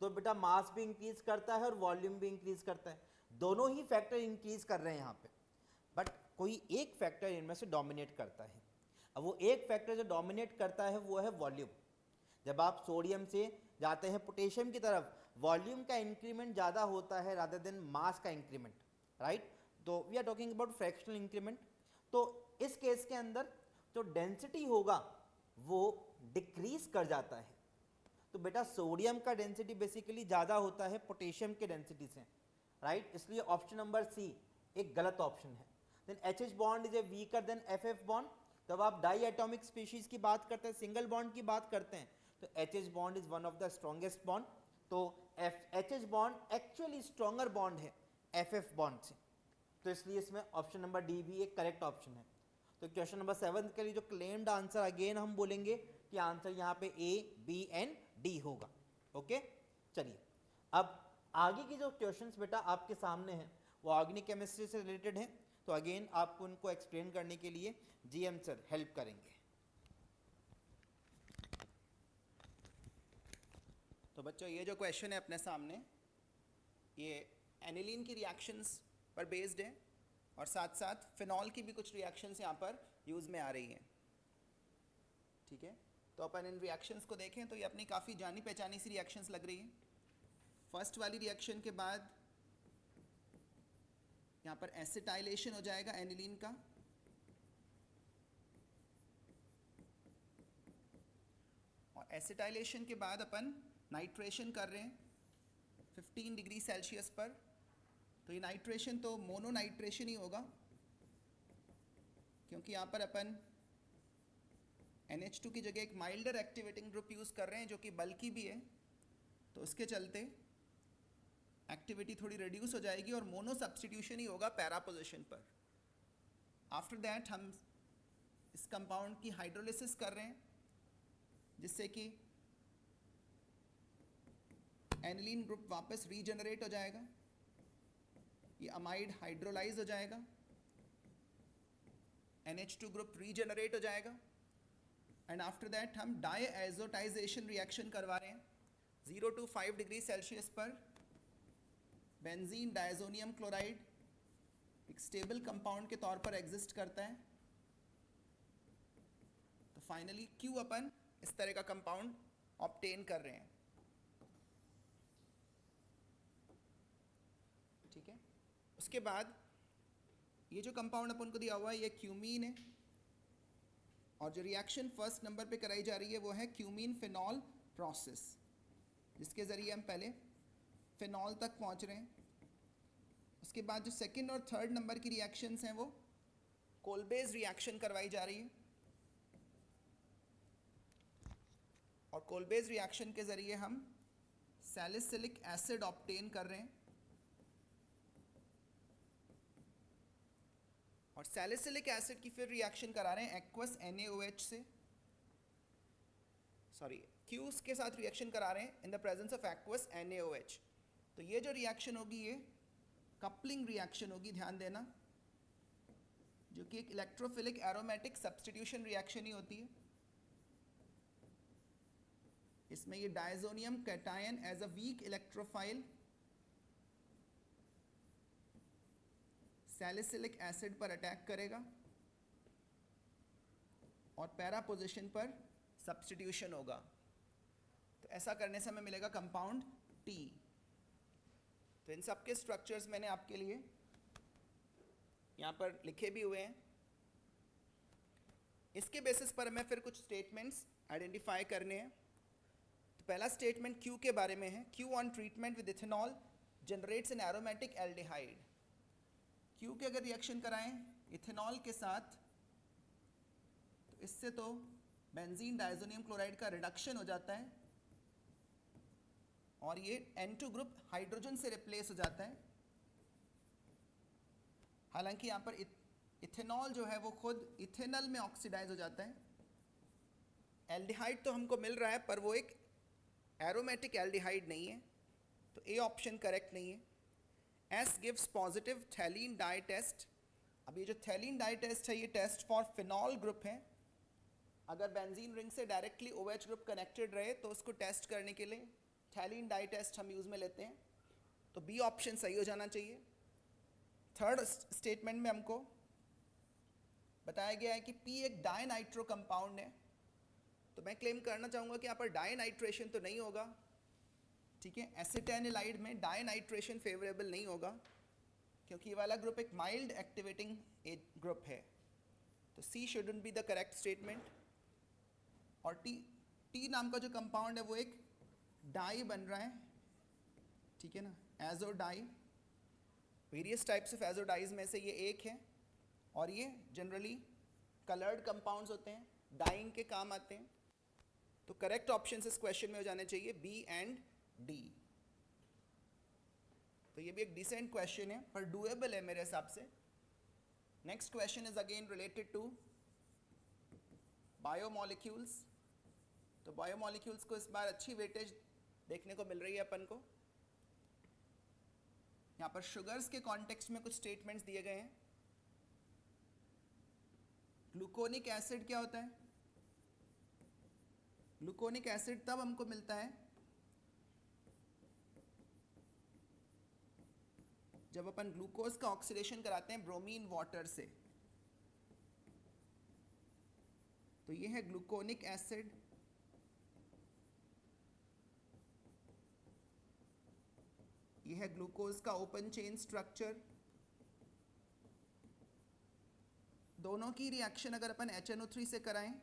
तो बेटा मास भी इंक्रीज करता है और वॉल्यूम भी इंक्रीज करता है. दोनों ही फैक्टर इंक्रीज कर रहे हैं यहाँ पे, बट कोई एक फैक्टर इनमें से डोमिनेट करता है. अब वो एक फैक्टर जो डोमिनेट करता है वो है वॉल्यूम. जब आप सोडियम से जाते हैं पोटेशियम की तरफ वॉल्यूम का इंक्रीमेंट ज़्यादा होता है रादर देन मास का इंक्रीमेंट, राइट. तो we are talking about fractional increment. तो इस केस के अंदर जो डेंसिटी होगा वो डिक्रीज कर जाता है. तो बेटा सोडियम का डेंसिटी बेसिकली ज़्यादा होता है पोटेशियम के डेंसिटी से, राइट. इसलिए ऑप्शन नंबर सी एक गलत ऑप्शन है. Then H bond is a weaker than F bond. जब आप डाई एटॉमिक स्पीशीज की बात करते हैं, सिंगल बॉन्ड की बात करते हैं, तो H bond is one of the strongest bond. तो H bond actually stronger bond है एफ बॉन्ड से. तो इसलिए इसमें ऑप्शन नंबर डी भी एक करेक्ट ऑप्शन है. तो क्वेश्चन नंबर 7 के लिए जो क्लेम्ड आंसर अगेन हम बोलेंगे कि आंसर यहाँ पे ए बी एंड डी होगा. ओके, चलिए अब आगे की जो क्वेश्चंस बेटा आपके सामने हैं वो ऑर्गेनिक केमिस्ट्री से रिलेटेड हैं. तो अगेन आपको उनको एक्सप्लेन करने के लिए जीएम सर हेल्प करेंगे. तो बच्चों ये जो क्वेश्चन है अपने सामने ये एनिलीन की रिएक्शंस पर बेस्ड है और साथ साथ फिनॉल की भी कुछ रिएक्शंस यहाँ पर यूज़ में आ रही हैं. ठीक है, तो अपन इन रिएक्शंस को देखें तो ये अपनी काफ़ी जानी पहचानी सी रिएक्शंस लग रही हैं. फर्स्ट वाली रिएक्शन के बाद यहाँ पर एसिटाइलेशन हो जाएगा एनिलीन का, और एसिटाइलेशन के बाद अपन नाइट्रेशन कर रहे हैं 15 डिग्री सेल्सियस पर. तो ये नाइट्रेशन तो मोनो नाइट्रेशन ही होगा क्योंकि यहाँ पर अपन NH2 की जगह एक माइल्डर एक्टिवेटिंग ग्रुप यूज़ कर रहे हैं जो कि बल्कि भी है. तो उसके चलते एक्टिविटी थोड़ी रिड्यूस हो जाएगी और मोनो सब्स्टिट्यूशन ही होगा पैरा पोजीशन पर. आफ्टर दैट हम इस कंपाउंड की हाइड्रोलिसिस कर रहे हैं जिससे कि एनिलीन ग्रुप वापस रीजनरेट हो जाएगा. ये अमाइड हाइड्रोलाइज हो जाएगा, NH2 ग्रुप रीजनरेट हो जाएगा एंड आफ्टर दैट हम डाईएज़ोटाइजेशन रिएक्शन करवा रहे हैं 0 to 5 डिग्री सेल्सियस पर. बेंजीन डायजोनियम क्लोराइड एक स्टेबल कंपाउंड के तौर पर एग्जिस्ट करता है. तो फाइनली क्यों अपन इस तरह का कंपाउंड ऑब्टेन कर रहे हैं. ठीक है, उसके बाद ये जो कंपाउंड अपन को दिया हुआ है ये क्यूमीन है और जो रिएक्शन फर्स्ट नंबर पे कराई जा रही है वो है क्यूमीन फिनॉल प्रोसेस जिसके ज़रिए हम पहले फिनॉल तक पहुंच रहे हैं. उसके बाद जो सेकंड और थर्ड नंबर की रिएक्शंस हैं वो कोलबेज रिएक्शन करवाई जा रही है और कोलबेज रिएक्शन के ज़रिए हम सैलिसिलिक एसिड ऑब्टेन कर रहे हैं. और सैलिसिलिक एसिड की फिर रिएक्शन करा रहे हैं एक्वस NaOH से, सॉरी Qs के साथ रिएक्शन करा रहे हैं in the presence of aqueous NaOH। तो ये जो रिएक्शन होगी ये कपलिंग रिएक्शन होगी, ध्यान देना, जो कि एक इलेक्ट्रोफिलिक एरोमेटिक सब्स्टिट्यूशन रिएक्शन ही होती है। इसमें ये diazonium cation as a weak electrophile salicylic acid पर अटैक करेगा और पैरा पोजीशन पर सब्स्टिट्यूशन होगा। तो ऐसा करने से हमें मिलेगा कंपाउंड टी। तो इन सब के स्ट्रक्चर्स मैंने आपके लिए यहाँ पर लिखे भी हुए हैं। इसके बेसिस पर हमें फिर कुछ स्टेटमेंट्स आइडेंटिफाई करने हैं। तो पहला स्टेटमेंट Q के बारे में है। Q on treatment with ethanol generates an aromatic aldehyde. Q के अगर रिएक्शन कराएं इथेनॉल के साथ तो इससे तो बेंजीन डायजोनियम क्लोराइड का रिडक्शन हो जाता है और ये N2 ग्रुप हाइड्रोजन से रिप्लेस हो जाता है। हालांकि यहाँ पर इथेनॉल जो है वो खुद इथेनॉल में ऑक्सीडाइज हो जाता है। एल्डिहाइड तो हमको मिल रहा है पर वो एक एरोमेटिक एल्डिहाइड नहीं है, तो ए ऑप्शन करेक्ट नहीं है। S gives positive phthalein dye test. अब ये जो थैलीन डाई टेस्ट है ये टेस्ट फॉर फिनॉल ग्रुप है। अगर बेंजीन रिंग से डायरेक्टली OH ग्रुप कनेक्टेड रहे तो उसको टेस्ट करने के लिए थैलीन डाई टेस्ट हम यूज़ में लेते हैं, तो बी ऑप्शन सही हो जाना चाहिए। थर्ड स्टेटमेंट में हमको बताया गया है कि P एक डायनाइट्रो कंपाउंड है, तो मैं क्लेम करना चाहूँगा कि यहाँ पर डायनाइट्रेशन तो नहीं होगा, ठीक है। एसिटेनिलाइड में डायनाइट्रेशन फेवरेबल नहीं होगा क्योंकि ये वाला ग्रुप एक माइल्ड एक्टिवेटिंग ग्रुप है, तो C shouldn't be the correct statement. और T नाम का जो कंपाउंड है वो एक डाई बन रहा है, ठीक है ना, azo dye. Various types of azo dyes में से ये एक है और ये जनरली कलर्ड कंपाउंड्स होते हैं, डाइंग के काम आते हैं। तो करेक्ट ऑप्शन इस क्वेश्चन में हो जाने चाहिए B एंड D। तो ये भी एक डिसेंट क्वेश्चन है पर डूएबल है मेरे हिसाब से। Next question is again related to biomolecules. तो बायोमॉलिक्यूल्स को इस बार अच्छी वेटेज देखने को मिल रही है अपन को। यहाँ पर शुगर्स के कॉन्टेक्स्ट में कुछ स्टेटमेंट्स दिए गए हैं। ग्लूकोनिक एसिड क्या होता है? ग्लूकोनिक एसिड तब हमको मिलता है जब अपन ग्लूकोज का ऑक्सीडेशन कराते हैं ब्रोमीन वाटर से। तो ये है ग्लूकोनिक एसिड। ये है ग्लूकोज का ओपन चेन स्ट्रक्चर। दोनों की रिएक्शन अगर अपन HNO3 से कराएं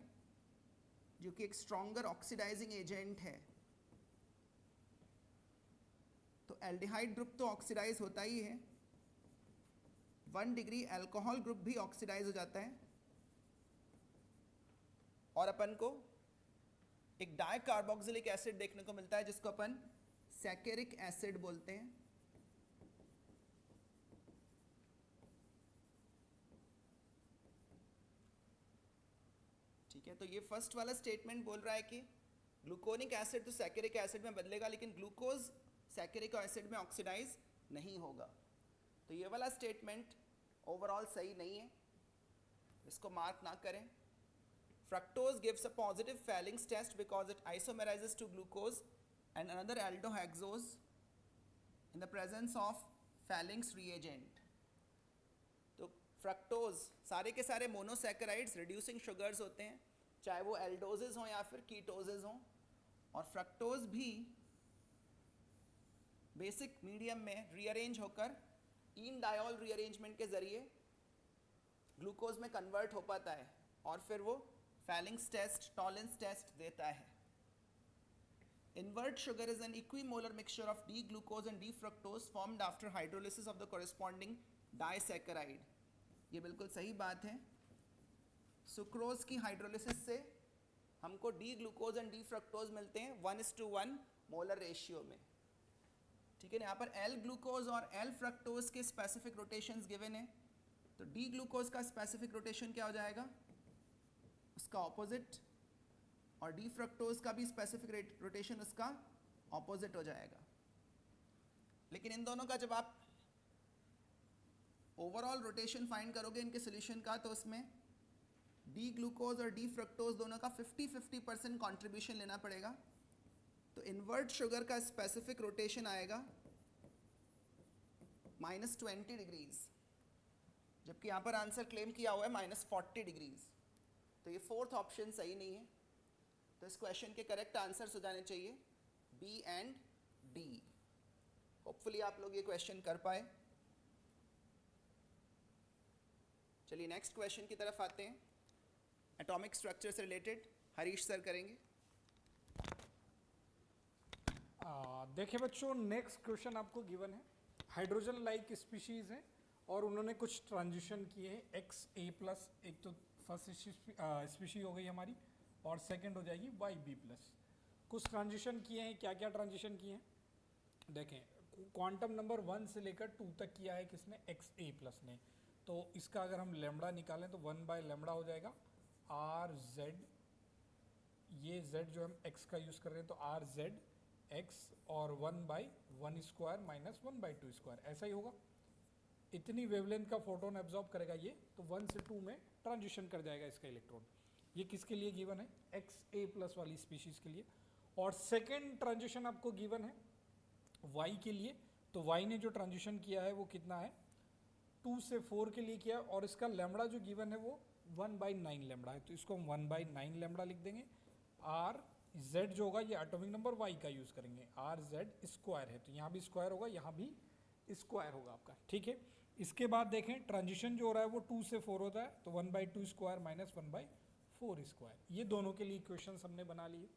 जो कि एक स्ट्रॉन्गर ऑक्सीडाइजिंग एजेंट है, तो एल्डिहाइड ग्रुप तो ऑक्सीडाइज होता ही है, 1 डिग्री अल्कोहल ग्रुप भी ऑक्सीडाइज हो जाता है और अपन को एक डाई कार्बोक्सिलिक एसिड देखने को मिलता है जिसको अपन सैकेरिक एसिड बोलते हैं। ठीक है, तो ये फर्स्ट वाला स्टेटमेंट बोल रहा है कि ग्लूकोनिक एसिड तो सैकेरिक एसिड में बदलेगा लेकिन ग्लूकोज सैकेरिक एसिड में ऑक्सीडाइज नहीं होगा। तो ये वाला स्टेटमेंट ओवरऑल सही नहीं है, इसको मार्क ना करें। Fructose gives a positive Fehling's test because it isomerises to glucose and another aldohexose in the presence of phalanx reagent। तो फ्रक्टोज सारे के सारे मोनोसैकेराइड्स रिड्यूसिंग शुगर्स होते हैं, चाहे वो एल्डोजेज हों या फिर कीटोजेज हों, और फ्रक्टोज भी बेसिक मीडियम में रीअरेंज होकर इन डायोल रीअरेंजमेंट के जरिए ग्लूकोज में कन्वर्ट हो पाता है और फिर वो फैलिंग्स टेस्ट, टॉलेंस टेस्ट देता है। Invert sugar is an equimolar mixture of D-glucose and D-fructose formed after hydrolysis of the corresponding disaccharide। ये बिल्कुल सही बात है। सुक्रोज की हाइड्रोलिसिस से हमको D-glucose and D-fructose मिलते हैं 1:1 मोलर रेशियो में, ठीक है ना। यहाँ पर L-glucose और L-fructose के स्पेसिफिक रोटेशंस गिवन है, तो D-glucose का स्पेसिफिक रोटेशन क्या हो जाएगा? उसका ऑपोजिट, और डी फ्रक्टोज का भी स्पेसिफिक रोटेशन उसका ऑपोजिट हो जाएगा। लेकिन इन दोनों का जब आप ओवरऑल रोटेशन फाइंड करोगे इनके सोल्यूशन का, तो उसमें डी ग्लूकोज और डी फ्रक्टोज दोनों का 50-50% कॉन्ट्रीब्यूशन लेना पड़ेगा। तो इन्वर्ट शुगर का स्पेसिफिक रोटेशन आएगा -20 डिग्रीज, जबकि यहाँ पर आंसर क्लेम किया हुआ है -40 डिग्रीज। तो ये फोर्थ ऑप्शन सही नहीं है। तो इस क्वेश्चन के करेक्ट आंसर्स हो जाने चाहिए बी एंड डी। होपफुली आप लोग ये क्वेश्चन कर पाए। चलिए नेक्स्ट क्वेश्चन की तरफ आते हैं। एटॉमिक स्ट्रक्चर से रिलेटेड हरीश सर करेंगे। देखिए बच्चों, नेक्स्ट क्वेश्चन आपको गिवन है। हाइड्रोजन लाइक स्पीशीज है और उन्होंने कुछ ट्रांजिशन किए हैं XA+। एक तो फर्स्ट स्पीशी हो गई हमारी और सेकंड हो जाएगी YB+। कुछ ट्रांजिशन किए हैं। क्या क्या ट्रांजिशन किए हैं देखें। क्वांटम नंबर 1 से लेकर 2 तक किया है किसने, XA+ ने। तो इसका अगर हम लैम्बडा निकालें तो 1/λ हो जाएगा RZ। ये Z जो हम X का यूज़ कर रहे हैं तो RZX और 1/1² माइनस 1/2², ऐसा ही होगा। इतनी वेवलेंथ का फोटोन एब्जॉर्ब करेगा ये, तो 1 से 2 में ट्रांजिशन कर जाएगा इसका इलेक्ट्रॉन। ये किसके लिए गिवन है, XA+ वाली स्पीशीज के लिए। और सेकेंड ट्रांजिशन आपको गिवन है Y के लिए। तो Y ने जो ट्रांजिशन किया है वो कितना है, 2 से 4 के लिए किया, और इसका लैम्बडा जो गिवन है वो 1/9 लैम्बडा है। तो इसको हम 1/9 लैम्बडा लिख देंगे। RZ जो होगा ये एटॉमिक नंबर Y का यूज़ करेंगे, RZ² है तो यहाँ भी स्क्वायर होगा, यहाँ भी स्क्वायर होगा आपका, ठीक है। इसके बाद देखें ट्रांजिशन जो हो रहा है वो 2 से 4 होता है, तो 1/2² माइनस 1/4²। ये दोनों के लिए इक्वेशंस हमने बना लिए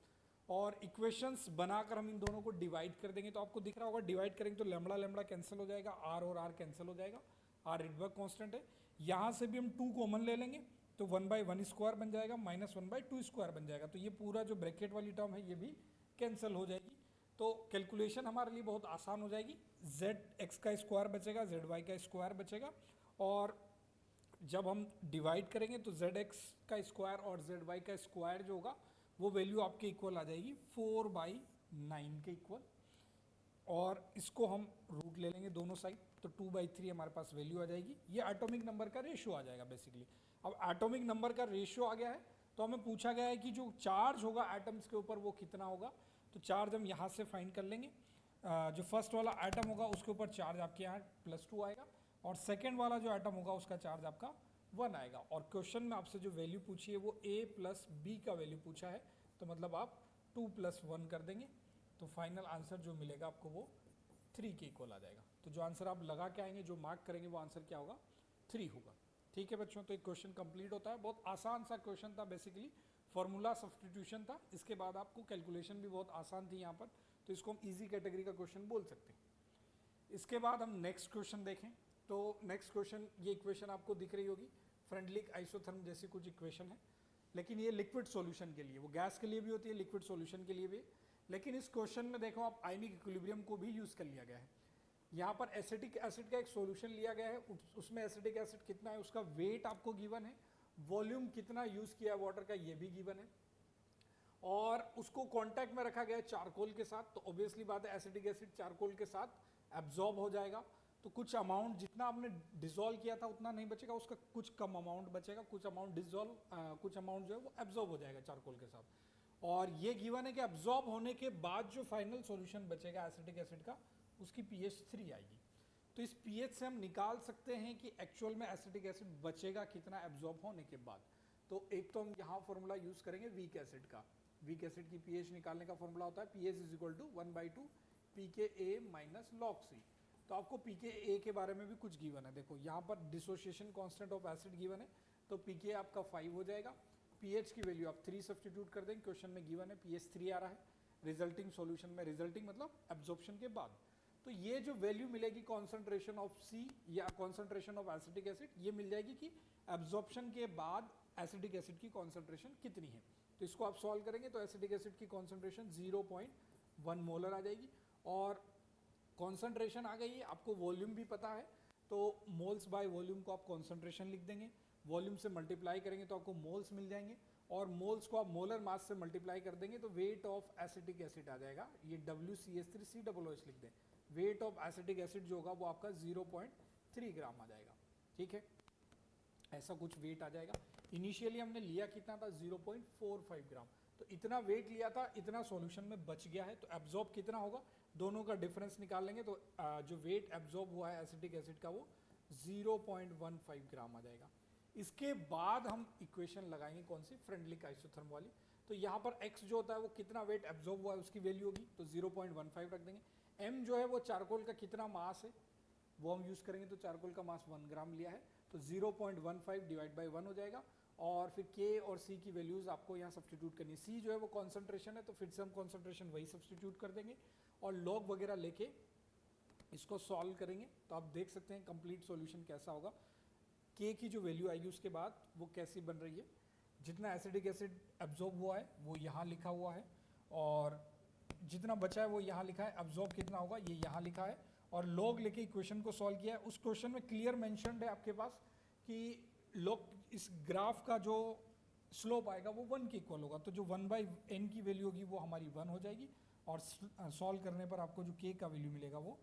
और इक्वेशंस बनाकर हम इन दोनों को डिवाइड कर देंगे। तो आपको दिख रहा होगा डिवाइड करेंगे तो लैम्बडा लैम्बडा कैंसिल हो जाएगा, R और R कैंसिल हो जाएगा, R रिडबर्ग कांस्टेंट है। यहाँ से भी हम 2 कॉमन ले लेंगे तो 1/1² बन जाएगा माइनस 1/2² बन जाएगा। तो ये पूरा जो ब्रैकेट वाली टर्म है ये भी कैंसिल हो जाएगी। तो कैलकुलेशन हमारे लिए बहुत आसान हो जाएगी। ZX का स्क्वायर बचेगा, ZY का स्क्वायर बचेगा, और जब हम डिवाइड करेंगे तो ZX का स्क्वायर और ZY का स्क्वायर जो होगा वो वैल्यू आपके इक्वल आ जाएगी 4/9 के इक्वल। और इसको हम रूट ले लेंगे दोनों साइड, तो 2/3 हमारे पास वैल्यू आ जाएगी। ये एटॉमिक नंबर का रेशियो आ जाएगा बेसिकली। अब एटॉमिक नंबर का रेशियो आ गया है तो हमें पूछा गया है कि जो चार्ज होगा एटम्स के ऊपर वो कितना होगा। तो चार्ज हम यहाँ से फाइंड कर लेंगे। जो फर्स्ट वाला एटम होगा उसके ऊपर चार्ज आपके यहाँ +2 आएगा, और सेकेंड वाला जो एटम होगा उसका चार्ज आपका 1 आएगा। और क्वेश्चन में आपसे जो वैल्यू पूछी है वो A+B का वैल्यू पूछा है, तो मतलब आप 2 + 1 कर देंगे, तो फाइनल आंसर जो मिलेगा आपको वो 3 के इक्वल आ जाएगा। तो जो आंसर आप लगा के आएंगे, जो मार्क करेंगे, वो आंसर क्या होगा, 3 होगा। ठीक है बच्चों, तो एक क्वेश्चन कंप्लीट होता है। बहुत आसान सा क्वेश्चन था, बेसिकली फॉर्मूला सब्स्टिट्यूशन था। इसके बाद आपको कैलकुलेशन भी बहुत आसान थी यहाँ पर, तो इसको हम इजी कैटेगरी का क्वेश्चन बोल सकते हैं। इसके बाद हम नेक्स्ट क्वेश्चन देखें। तो नेक्स्ट क्वेश्चन, ये इक्वेशन आपको दिख रही होगी, फ्रेंडलिक आइसोथर्म जैसी कुछ इक्वेशन है, लेकिन ये लिक्विड सॉल्यूशन के लिए, वो गैस के लिए भी होती है, लिक्विड सॉल्यूशन के लिए भी। लेकिन इस क्वेश्चन में देखो आप आयनिक इक्विलिब्रियम को भी यूज़ कर लिया गया है। यहाँ पर एसिटिक एसिड का एक सॉल्यूशन लिया गया है, उसमें एसिटिक एसिड कितना है उसका वेट आपको गिवन है, वॉल्यूम कितना यूज़ किया है वाटर का ये भी गिवन है, और उसको कांटेक्ट में रखा गया है चारकोल के साथ। तो ऑब्वियसली बात है एसिटिक एसिड चारकोल के साथ एब्जॉर्ब हो जाएगा, तो कुछ अमाउंट जितना आपने डिसॉल्व किया था उतना नहीं बचेगा, उसका कुछ कम अमाउंट बचेगा, कुछ अमाउंट डिसॉल्व, कुछ अमाउंट जो है वो एब्जॉर्ब हो जाएगा चारकोल के साथ। और ये गिवन है कि एब्जॉर्ब होने के बाद जो फाइनल सॉल्यूशन बचेगा एसिटिक एसिड का, उसकी pH 3 आएगी। तो इस pH से हम निकाल सकते हैं कि एक्चुअल में एसिटिक एसिड बचेगा कितना एब्जॉर्ब होने के बाद। तो एक तो हम यहाँ फॉर्मूला यूज़ करेंगे वीक एसिड का। वीक एसिड की pH निकालने का फॉर्मूला होता है pH = 1/2 pKa - log C। तो आपको pKa के बारे में भी कुछ गिवन है। देखो यहाँ पर dissociation constant of acid given है, तो pKa आपका 5 हो जाएगा। pH की वैल्यू आप 3 सब्स्टिट्यूट कर देंगे, क्वेश्चन में गिवन है pH 3 आ रहा है। रिजल्टिंग सॉल्यूशन में, रिजल्टिंग मतलब एब्जॉर्प्शन के बाद, तो ये जो वैल्यू मिलेगी कॉन्सेंट्रेशन ऑफ C या कॉन्सेंट्रेशन ऑफ एसिटिक एसिड, ये मिल जाएगी कि एब्जॉर्प्शन के बाद एसिटिक एसिड की कॉन्सेंट्रेशन कितनी है। तो इसको आप सॉल्व करेंगे तो एसिटिक एसिड की कॉन्सेंट्रेशन 0.1 मोलर आ जाएगी, और कॉन्सेंट्रेशन आ गई है, आपको वॉल्यूम भी पता है। तो मोल्स बाय वॉल्यूम को आप कॉन्सेंट्रेशन लिख देंगे, वॉल्यूम से मल्टीप्लाई करेंगे तो आपको मोल्स मिल जाएंगे, और मोल्स को आप मोलर मास से मल्टीप्लाई कर देंगे तो वेट ऑफ एसिटिक एसिड आ जाएगा, ये WCH3COOH लिख दें, वेट ऑफ एसिटिक एसिड जो होगा वो आपका 0.3 ग्राम आ जाएगा, ठीक है, ऐसा कुछ वेट आ जाएगा। इनिशियली हमने लिया कितना था, 0.45 ग्राम, तो इतना वेट लिया था, इतना सॉल्यूशन में बच गया है, तो एब्जॉर्ब कितना होगा, दोनों का डिफरेंस निकाल लेंगे, तो जो वेट एब्जॉर्ब हुआ है एसिटिक एसिड का वो 0.15 ग्राम आ जाएगा। इसके बाद हम इक्वेशन लगाएंगे कौन सी, फ्रेंडली आइसोथर्म वाली, तो यहाँ पर x जो होता है वो कितना वेट एब्जॉर्ब हुआ है उसकी वैल्यू होगी, तो 0.15 रख देंगे। m जो है वो चारकोल का कितना मास है वो हम यूज़ करेंगे, तो चारकोल का मास 1 ग्राम लिया है, तो 0.15 डिवाइड बाई 1 हो जाएगा, और फिर k और c की वैल्यूज़ आपको यहाँ सब्सटीट्यूट करनी है। c जो है वो कॉन्सेंट्रेशन है, तो फिर से हम कॉन्सेंट्रेशन वही सब्सटीट्यूट कर देंगे, और लॉग वगैरह लेके इसको सॉल्व करेंगे, तो आप देख सकते हैं कंप्लीट सॉल्यूशन कैसा होगा। k की जो वैल्यू आएगी उसके बाद वो कैसी बन रही है, जितना एसिडिक एसिड एब्जॉर्ब हुआ है वो यहाँ लिखा हुआ है, और जितना बचा है वो यहाँ लिखा है, एब्जॉर्ब कितना होगा ये यहाँ लिखा है, और लॉग लेके इक्वेशन को सॉल्व किया है। उस क्वेश्चन में क्लियर मेंशन्ड है आपके पास कि लॉग इस ग्राफ का जो स्लोप आएगा वो 1 के इक्वल होगा, तो जो 1/n की वैल्यू होगी वो हमारी 1 हो जाएगी, और सॉल्व करने पर आपको जो k का वैल्यू मिलेगा वो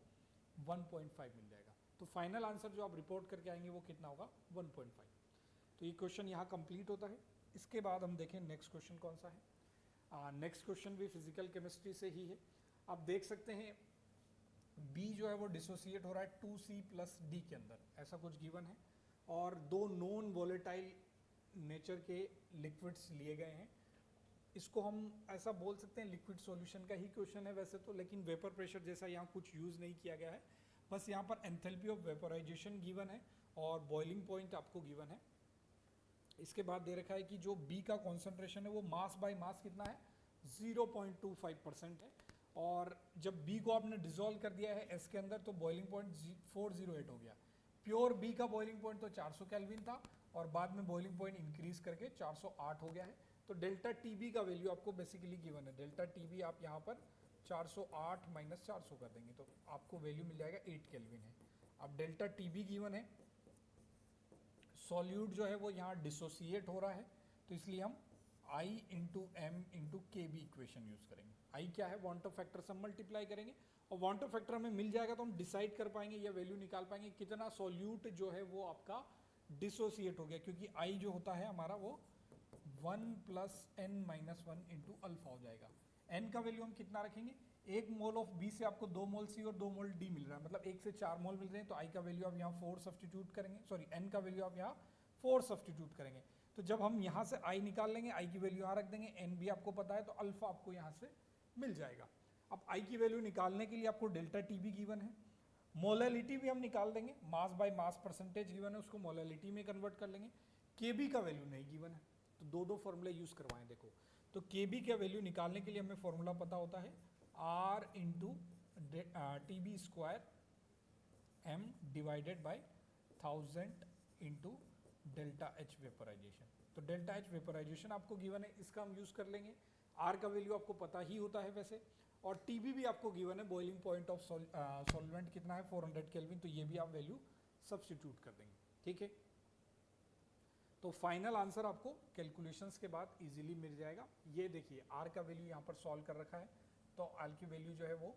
1.5 मिल जाएगा। तो फाइनल आंसर जो आप रिपोर्ट करके आएंगे वो कितना होगा, 1.5। तो ये क्वेश्चन यहाँ कंप्लीट होता है। इसके बाद हम देखें नेक्स्ट क्वेश्चन कौन सा है। नेक्स्ट क्वेश्चन भी फिजिकल केमिस्ट्री से ही है। आप देख सकते हैं B जो है वो डिसोसिएट हो रहा है 2C + D के अंदर, ऐसा कुछ गिवन है, और दो नॉन वॉलेटाइल नेचर के लिक्विड्स लिए गए हैं। इसको हम ऐसा बोल सकते हैं लिक्विड सॉल्यूशन का ही क्वेश्चन है वैसे तो, लेकिन वेपर प्रेशर जैसा यहाँ कुछ यूज़ नहीं किया गया है, बस यहाँ पर एंथैल्पी ऑफ वेपोराइजेशन गिवन है और बॉइलिंग पॉइंट आपको गिवन है। इसके बाद दे रखा है कि जो B का कॉन्सेंट्रेशन है वो मास बाय मास कितना है, 0.25% है, और जब B को आपने डिसॉल्व कर दिया है S के अंदर तो बॉइलिंग पॉइंट 408 हो गया। प्योर B का बॉइलिंग पॉइंट तो 400 केल्विन था, और बाद में बॉइलिंग पॉइंट इंक्रीज करके 408 हो गया है। तो डेल्टा TB का वैल्यू आपको बेसिकली गिवन है, डेल्टा TB आप यहाँ पर 408 - 400 कर देंगे तो आपको वैल्यू मिल जाएगा 8 केल्विन है। अब डेल्टा TB गिवन है, सॉल्यूट जो है वो यहाँ डिसोसिएट हो रहा है, तो इसलिए हम I × M × KB equation use करेंगे। I क्या है, वांट ऑफ फैक्टर से हम मल्टीप्लाई करेंगे, और वांट ऑफ फैक्टर हमें मिल जाएगा तो हम डिसाइड कर पाएंगे या वैल्यू निकाल पाएंगे कितना सॉल्यूट जो है वो आपका डिसोसिएट हो गया, क्योंकि I जो होता है हमारा वो 1 + n - 1 × अल्फा हो जाएगा। n का वैल्यू हम कितना रखेंगे, 1 मोल ऑफ B से आपको 2 मोल C और 2 मोल D मिल रहा है, मतलब 1 से 4 मोल मिल रहे हैं, तो I का वैल्यू आप यहाँ 4 सब्सटीट्यूट करेंगे, सॉरी n का वैल्यू आप यहाँ 4 सब्सटीट्यूट करेंगे। तो जब हम यहाँ से I निकाल लेंगे, I की वैल्यू यहाँ रख देंगे, n भी आपको पता है तो अल्फा आपको यहाँ से मिल जाएगा। अब I की वैल्यू निकालने के लिए आपको डेल्टा TB गिवन है, मोलैलिटी भी हम निकाल देंगे, mass by mass percentage given है, उसको मोलैलिटी में कन्वर्ट कर लेंगे। KB का वैल्यू नहीं गिवन है, तो दो फॉर्मूले यूज़ करवाएं। देखो तो KB का वैल्यू निकालने के लिए हमें फॉर्मूला पता होता है R × TB² M divided by 1000 × delta H vaporisation. तो डेल्टा H वेपोराइजेशन आपको गिवन है, इसका हम यूज़ कर लेंगे। R का वैल्यू आपको पता ही होता है वैसे, और TB भी आपको गिवन है, बॉइलिंग पॉइंट ऑफ सॉल्वेंट कितना है 400 केल्विन, तो ये भी आप वैल्यू सब्सटीट्यूट कर देंगे, ठीक है। तो फाइनल आंसर आपको कैलकुलेशंस के बाद इजीली मिल जाएगा। ये देखिए R का वैल्यू यहाँ पर सॉल्व कर रखा है, तो R की वैल्यू जो है वो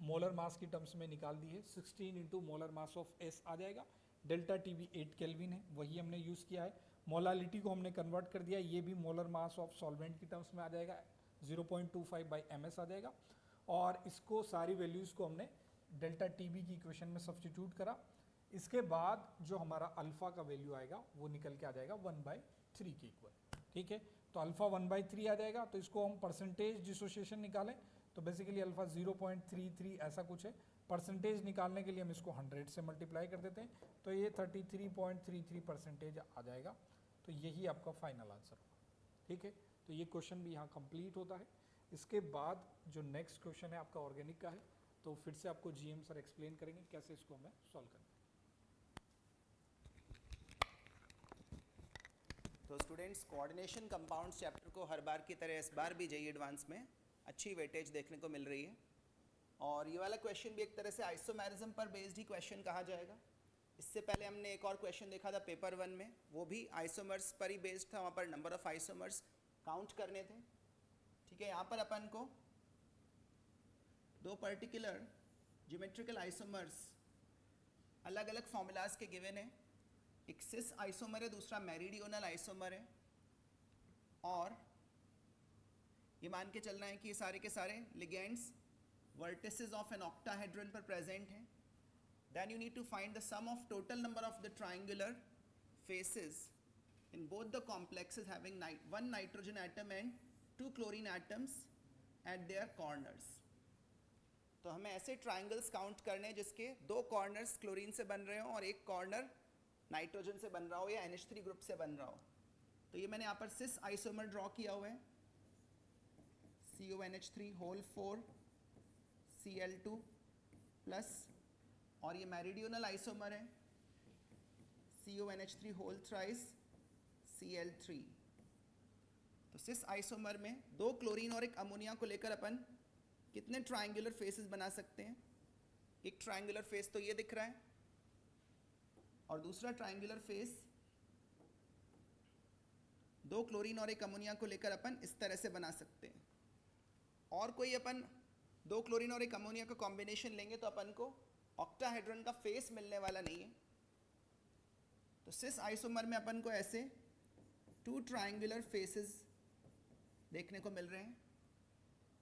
मोलर मास की टर्म्स में निकाल दी है, 16 × मोलर मास ऑफ S आ जाएगा। डेल्टा TB 8 केल्विन है, वही हमने यूज़ किया है। मोलालिटी को हमने कन्वर्ट कर दिया, ये भी मोलर मास ऑफ सॉल्वेंट की टर्म्स में आ जाएगा, 0.25/ms आ जाएगा, और इसको सारी वैल्यूज़ को हमने डेल्टा TB की इक्वेशन में सब्सटीट्यूट करा। इसके बाद जो हमारा अल्फ़ा का वैल्यू आएगा वो निकल के आ जाएगा 1/3 के इक्वल, ठीक है। तो अल्फ़ा 1/3 आ जाएगा, तो इसको हम परसेंटेज डिसोसिएशन निकालें तो बेसिकली अल्फ़ा 0.33 ऐसा कुछ है। परसेंटेज निकालने के लिए हम इसको 100 से मल्टीप्लाई कर देते हैं, तो ये 33.33% आ जाएगा। तो यही आपका फाइनल आंसर होगा, ठीक है। तो ये क्वेश्चन भी यहाँ कंप्लीट होता है। इसके बाद जो नेक्स्ट क्वेश्चन है आपका ऑर्गेनिक का है, तो फिर से आपको GM सर एक्सप्लेन करेंगे कैसे इसको हमें सॉल्व करना है। तो स्टूडेंट्स, कोऑर्डिनेशन कंपाउंड्स चैप्टर को हर बार की तरह इस बार भी JEE एडवांस में अच्छी वेटेज देखने को मिल रही है, और ये वाला क्वेश्चन भी एक तरह से आइसोमेरिज्म पर बेस्ड ही क्वेश्चन कहा जाएगा। इससे पहले हमने एक और क्वेश्चन देखा था पेपर 1 में, वो भी आइसोमर्स पर ही बेस्ड था, वहाँ पर नंबर ऑफ आइसोमर्स काउंट करने थे। ठीक है, यहाँ पर अपन को दो पर्टिकुलर ज्योमेट्रिकल आइसोमर्स अलग अलग फॉर्मूलाज के गिवन है। एक सिस आइसोमर है, दूसरा मेरिडियोनल आइसोमर है, और ये मान के चलना है कि ये सारे के सारे ligands vertices of an octahedron पर प्रेजेंट हैं। Then you need to find the sum of total number of the triangular faces in both the complexes having one nitrogen atom and 2 chlorine atoms at their corners. तो हमें ऐसे triangles count करने हैं जिसके दो corners chlorine से बन रहे हो और एक corner नाइट्रोजन से बन रहा हो या NH3 ग्रुप से बन रहा हो। तो ये मैंने यहाँ पर सिस आइसोमर ड्रॉ किया हुआ है, CONH3 होल 4 Cl2 प्लस, और ये मेरिडियोनल आइसोमर है, CONH3 होल थ्राइस Cl3। तो सिस आइसोमर में दो क्लोरीन और एक अमोनिया को लेकर अपन कितने ट्रायंगुलर फेसेस बना सकते हैं? एक ट्रायंगुलर फेस तो ये दिख रहा है, और दूसरा ट्रायंगुलर फेस दो क्लोरीन और एक अमोनिया को लेकर अपन इस तरह से बना सकते हैं। और कोई अपन दो क्लोरीन और एक अमोनिया का कॉम्बिनेशन लेंगे तो अपन को ऑक्टाहेड्रन का फेस मिलने वाला नहीं है। तो सिस आइसोमर में अपन को ऐसे 2 ट्रायंगुलर फेसेस देखने को मिल रहे हैं।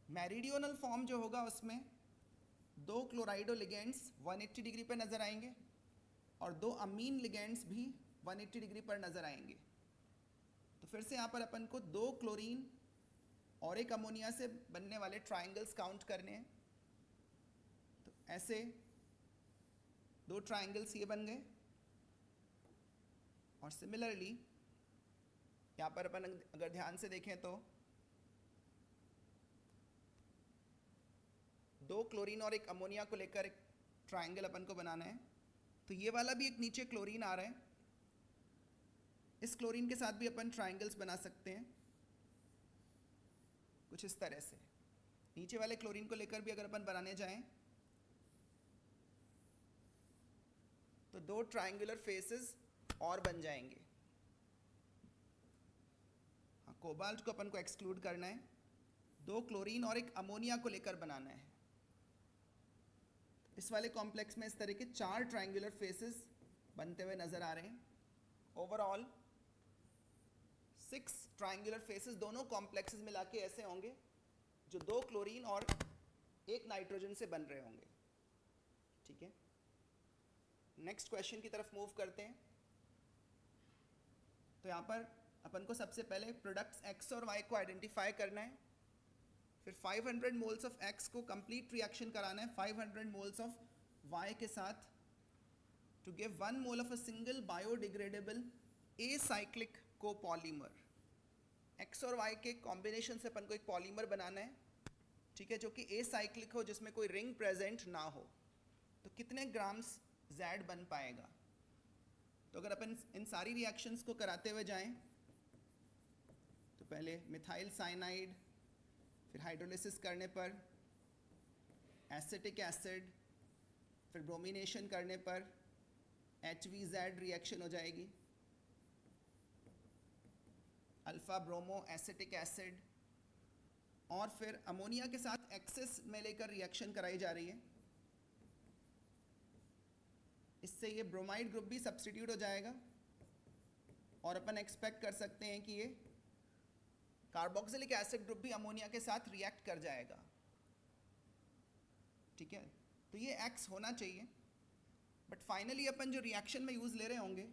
मेरिडियोनल फॉर्म जो होगा उसमें दो क्लोराइडो लिगेंड्स 180 डिग्री पर नजर आएंगे और दो अमीन लिगेंड्स भी 180 डिग्री पर नजर आएंगे। तो फिर से यहाँ पर अपन को दो क्लोरीन और एक अमोनिया से बनने वाले ट्रायंगल्स काउंट करने हैं। तो ऐसे दो ट्रायंगल्स ये बन गए, और सिमिलरली यहाँ पर अपन अगर ध्यान से देखें तो दो क्लोरीन और एक अमोनिया को लेकर एक ट्रायंगल अपन को बनाना है। तो ये वाला भी एक नीचे क्लोरीन आ रहा है, इस क्लोरीन के साथ भी अपन ट्रायंगल्स बना सकते हैं कुछ इस तरह से। नीचे वाले क्लोरीन को लेकर भी अगर अपन बनाने जाएं तो दो ट्रायंगुलर फेसेस और बन जाएंगे। हाँ, कोबाल्ट को अपन को एक्सक्लूड करना है, दो क्लोरीन और एक अमोनिया को लेकर बनाना है। इस वाले कॉम्प्लेक्स में इस तरह के 4 ट्रायंगुलर फेसेस बनते हुए नजर आ रहे हैं। ओवरऑल 6 ट्रायंगुलर फेसेस दोनों कॉम्प्लेक्सेस मिला के ऐसे होंगे जो दो क्लोरीन और एक नाइट्रोजन से बन रहे होंगे। ठीक है, नेक्स्ट क्वेश्चन की तरफ मूव करते हैं। तो यहाँ पर अपन को सबसे पहले प्रोडक्ट्स X और Y को आइडेंटिफाई करना है, फिर 500 मोल्स ऑफ X को कंप्लीट रिएक्शन कराना है 500 मोल्स ऑफ Y के साथ to give 1 mole of a single biodegradable acyclic copolymer. X और Y के कॉम्बिनेशन से अपन को एक पॉलीमर बनाना है, ठीक है, जो कि एसाइक्लिक हो, जिसमें कोई रिंग प्रेजेंट ना हो। तो कितने ग्राम्स Z बन पाएगा? तो अगर अपन इन सारी रिएक्शंस को कराते हुए जाएं तो पहले मिथाइल साइनाइड, फिर हाइड्रोलिसिस करने पर एसिटिक एसिड, फिर ब्रोमिनेशन करने पर HVZ रिएक्शन हो जाएगी, अल्फा ब्रोमो एसिटिक एसिड, और फिर अमोनिया के साथ एक्सेस में लेकर रिएक्शन कराई जा रही है। इससे ये ब्रोमाइड ग्रुप भी सब्स्टिट्यूट हो जाएगा और अपन एक्सपेक्ट कर सकते हैं कि ये कार्बोक्सिलिक एसिड ग्रुप भी अमोनिया के साथ रिएक्ट कर जाएगा। ठीक है, तो ये X होना चाहिए, बट फाइनली अपन जो रिएक्शन में यूज ले रहे होंगे,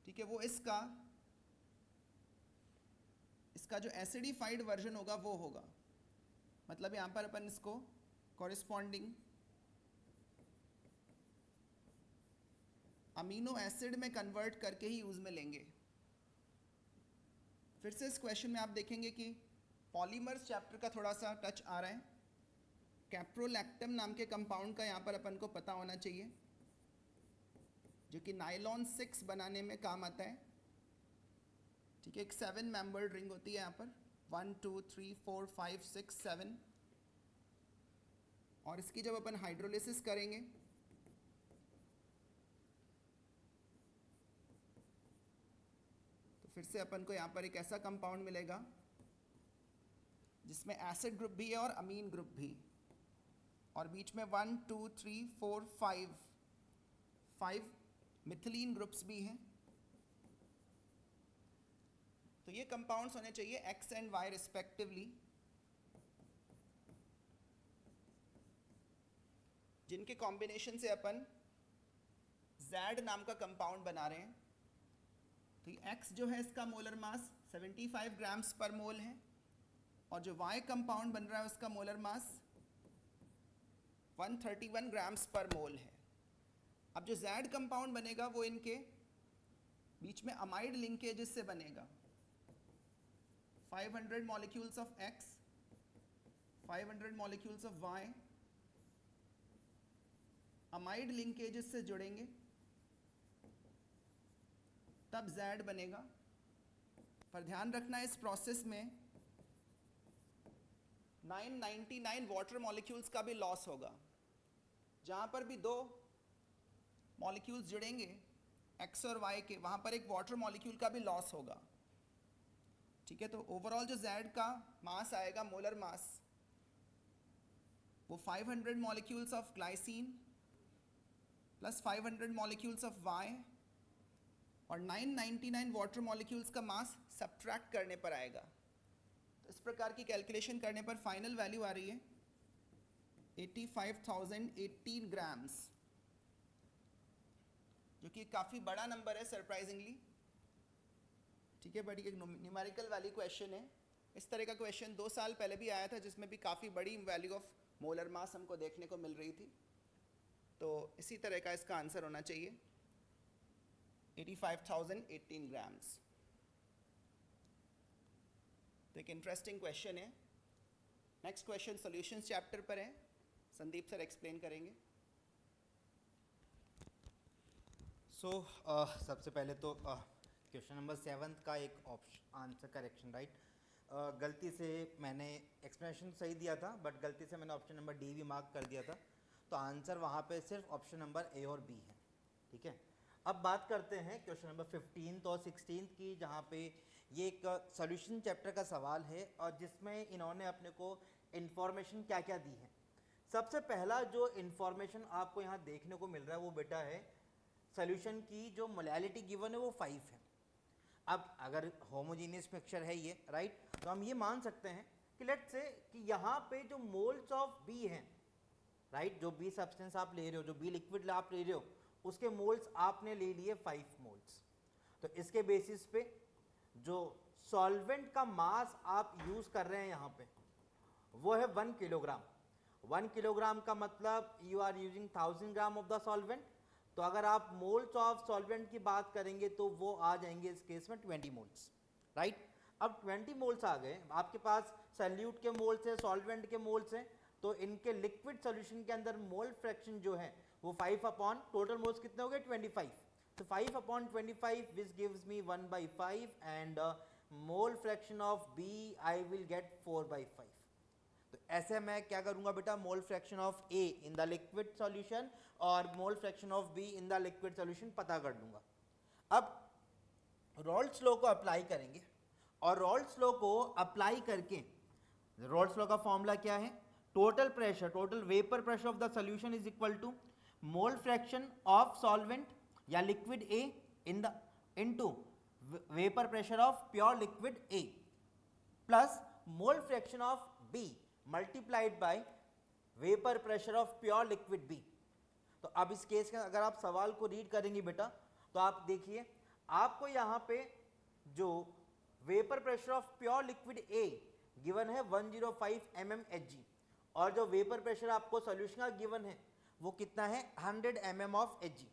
ठीक है, वो इसका जो एसिडिफाइड वर्जन होगा वो होगा। मतलब यहाँ पर अपन इसको कॉरिस्पॉन्डिंग अमीनो एसिड में कन्वर्ट करके ही यूज में लेंगे। फिर से इस क्वेश्चन में आप देखेंगे कि पॉलीमर्स चैप्टर का थोड़ा सा टच आ रहा है। कैप्रोलैक्टम नाम के कंपाउंड का यहाँ पर अपन को पता होना चाहिए, जो कि नाइलॉन 6 बनाने में काम आता है। ठीक है, एक 7 मेंबर्ड रिंग होती है यहाँ पर, 1 2 3 4 5 6 7, और इसकी जब अपन हाइड्रोलिसिस करेंगे फिर से अपन को यहाँ पर एक ऐसा कंपाउंड मिलेगा जिसमें एसिड ग्रुप भी है और अमीन ग्रुप भी, और बीच में 1 2 3 4 5 मिथिलीन ग्रुप्स भी हैं। तो ये कंपाउंड्स होने चाहिए X एंड Y रिस्पेक्टिवली, जिनके कॉम्बिनेशन से अपन Z नाम का कंपाउंड बना रहे हैं। तो ये X जो है इसका मोलर मास 75 ग्राम्स पर मोल है, और जो Y कंपाउंड बन रहा है उसका मोलर मास 131 ग्राम्स पर मोल है। अब जो Z कंपाउंड बनेगा वो इनके बीच में अमाइड लिंकेजेस से बनेगा। 500 molecules of X, 500 molecules of Y amide linkages से जुड़ेंगे, तब Z बनेगा। पर ध्यान रखना इस प्रोसेस में 999 वाटर मॉलिक्यूल्स का भी लॉस होगा। जहाँ पर भी दो मॉलिक्यूल्स जुड़ेंगे X और Y के, वहाँ पर एक वाटर मॉलिक्यूल का भी लॉस होगा। ठीक है, तो ओवरऑल जो Z का मास आएगा, मोलर मास, वो 500 molecules of glycine plus 500 molecules of Y और 999 वाटर मॉलिक्यूल्स का मास सब्ट्रैक्ट करने पर आएगा। तो इस प्रकार की कैलकुलेशन करने पर फाइनल वैल्यू आ रही है 85,018 ग्राम्स, जो कि काफ़ी बड़ा नंबर है सरप्राइजिंगली। ठीक है, बट ये न्यूमेरिकल वैल्यू क्वेश्चन है। इस तरह का क्वेश्चन 2 साल पहले भी आया था, जिसमें भी काफ़ी बड़ी वैल्यू ऑफ मोलर मास हमको देखने को मिल रही थी। तो इसी तरह का इसका आंसर होना चाहिए 85,018 ग्राम्स। तो एक इंटरेस्टिंग क्वेश्चन है। नेक्स्ट क्वेश्चन सॉल्यूशंस चैप्टर पर है, संदीप सर एक्सप्लेन करेंगे। सबसे पहले तो क्वेश्चन नंबर 7 का एक ऑप्शन आंसर करेक्शन, राइट। गलती से मैंने एक्सप्लेनेशन सही दिया था, बट गलती से मैंने ऑप्शन नंबर डी भी मार्क कर दिया था। तो आंसर वहाँ पे सिर्फ ऑप्शन नंबर ए और बी है। ठीक है, अब बात करते हैं क्वेश्चन नंबर 15 और 16 की, जहाँ पे ये एक सॉल्यूशन चैप्टर का सवाल है और जिसमें इन्होंने अपने को इन्फॉर्मेशन क्या क्या दी है। सबसे पहला जो इन्फॉर्मेशन आपको यहाँ देखने को मिल रहा है वो बेटा है सॉल्यूशन की जो मोलैलिटी गिवन है वो 5 है। अब अगर होमोजीनियस मिक्सचर है ये, राइट, तो हम ये मान सकते हैं कि लेट्स से कि यहाँ पे जो मोल्स ऑफ बी हैं, राइट, जो बी सब्सटेंस आप ले रहे हो, जो बी लिक्विड आप ले रहे हो, उसके मोल्स आपने ले लिए 5 मोल्स। तो इसके बेसिस पे जो सॉल्वेंट का मास आप यूज कर रहे हैं यहाँ पे वो है 1 किलोग्राम। 1 किलोग्राम का मतलब you are using 1000 gram of the solvent. तो अगर आप मोल्स ऑफ सॉल्वेंट की बात करेंगे तो वो आ जाएंगे इस केस में 20 मोल्स, राइट। अब 20 मोल्स आ गए, आपके पास सॉल्यूट के मोल्स है, सॉल्वेंट के मोल्स हैं, तो इनके लिक्विड सॉल्यूशन के अंदर मोल फ्रैक्शन जो है वो 5 अपॉन टोटल मोल्स कितने हो गए 25। तो 5 upon 25 which gives me 1/5 and mole fraction of B I will get 4/5। तो ऐसे मैं क्या करूंगा बेटा, mole fraction of A in the liquid solution और mole fraction of B in the liquid solution पता कर लूंगा। अब रॉल्स लॉ को अप्लाई करेंगे और रॉल्स लॉ को अप्लाई करके रॉल्स लॉ का फॉर्मूला क्या है, total pressure, total vapour pressure of the solution is equal to mole fraction of solvent या liquid A into vapour pressure of pure liquid A plus mole fraction of B multiplied by vapour pressure of pure liquid B. तो अब इस case में अगर आप सवाल को read करेंगे बेटा तो आप देखिए आपको यहाँ पे जो vapour pressure of pure liquid A given है 105 mmHg और जो वेपर प्रेशर आपको सॉल्यूशन का गिवन है वो कितना है 100 mm ऑफ Hg।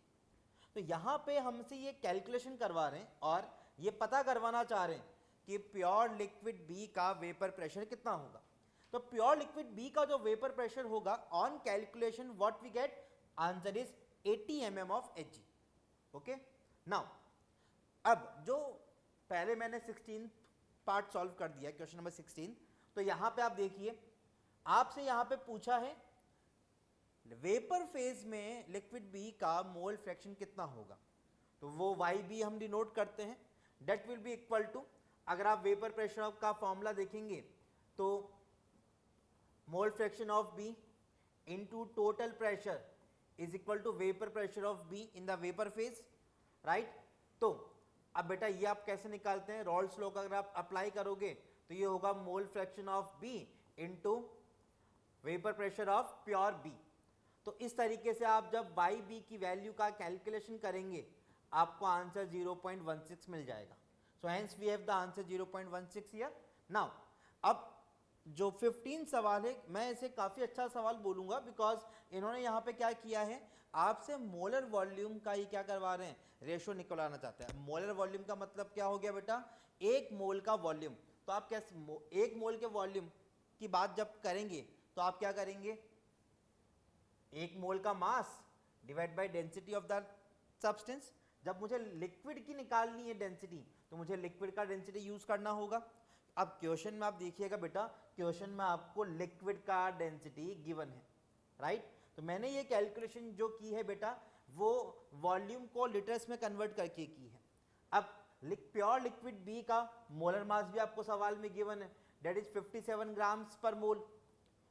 तो यहाँ पे हमसे ये कैलकुलेशन करवा रहे हैं और ये पता करवाना चाह रहे हैं कि प्योर लिक्विड बी का वेपर प्रेशर कितना होगा। तो प्योर लिक्विड बी का जो वेपर प्रेशर होगा on calculation what we get answer is 80 mm of Hg। Okay, now अब जो पहले मैंने 16 पार्ट सॉल्व कर दिया क्वेश्चन नंबर 16, तो यहाँ पे आप देखिए आपसे यहाँ पे पूछा है वेपर फेज में लिक्विड बी का मोल फ्रैक्शन कितना होगा। तो वो YB हम डिनोट करते हैं, that will be equal to, अगर आप वेपर प्रेशर का फॉर्मूला देखेंगे तो mole fraction of B into total pressure is equal to vapour pressure of B in the vapour phase, right. तो अब बेटा ये आप कैसे निकालते हैं, रॉल्स लॉ का अगर आप अप्लाई करोगे तो ये होगा mole fraction of B into vapour pressure of pure B. तो इस तरीके से आप जब वाई बी की वैल्यू का कैलकुलेशन करेंगे आपको आंसर 0.16 मिल जाएगा। So hence we have the answer 0.16 here. Now अब जो 15 सवाल है, मैं इसे काफ़ी अच्छा सवाल बोलूँगा बिकॉज इन्होंने यहाँ पे क्या किया है, आपसे मोलर वॉल्यूम का ही क्या करवा रहे हैं, रेशो निकलवाना चाहते हैं। मोलर वॉल्यूम का मतलब क्या हो गया बेटा, एक मोल का वॉल्यूम। तो आप कैसे एक मोल के वॉल्यूम की बात जब करेंगे तो आप क्या करेंगे, एक मोल का mass divide by density of the substance. जब मुझे लिक्विड की निकालनी है डेंसिटी तो मुझे लिक्विड का डेंसिटी यूज करना होगा। अब क्वेश्चन में आप देखिएगा बेटा, क्वेश्चन में आपको लिक्विड का डेंसिटी गिवन है, राइट। तो मैंने ये कैलकुलेशन जो की है बेटा वो वॉल्यूम को लीटर्स में कन्वर्ट करके की है। अब प्योर लिक्विड बी का मोलर मास भी आपको सवाल में गिवन है, डेट इज 57 ग्राम्स पर मोल,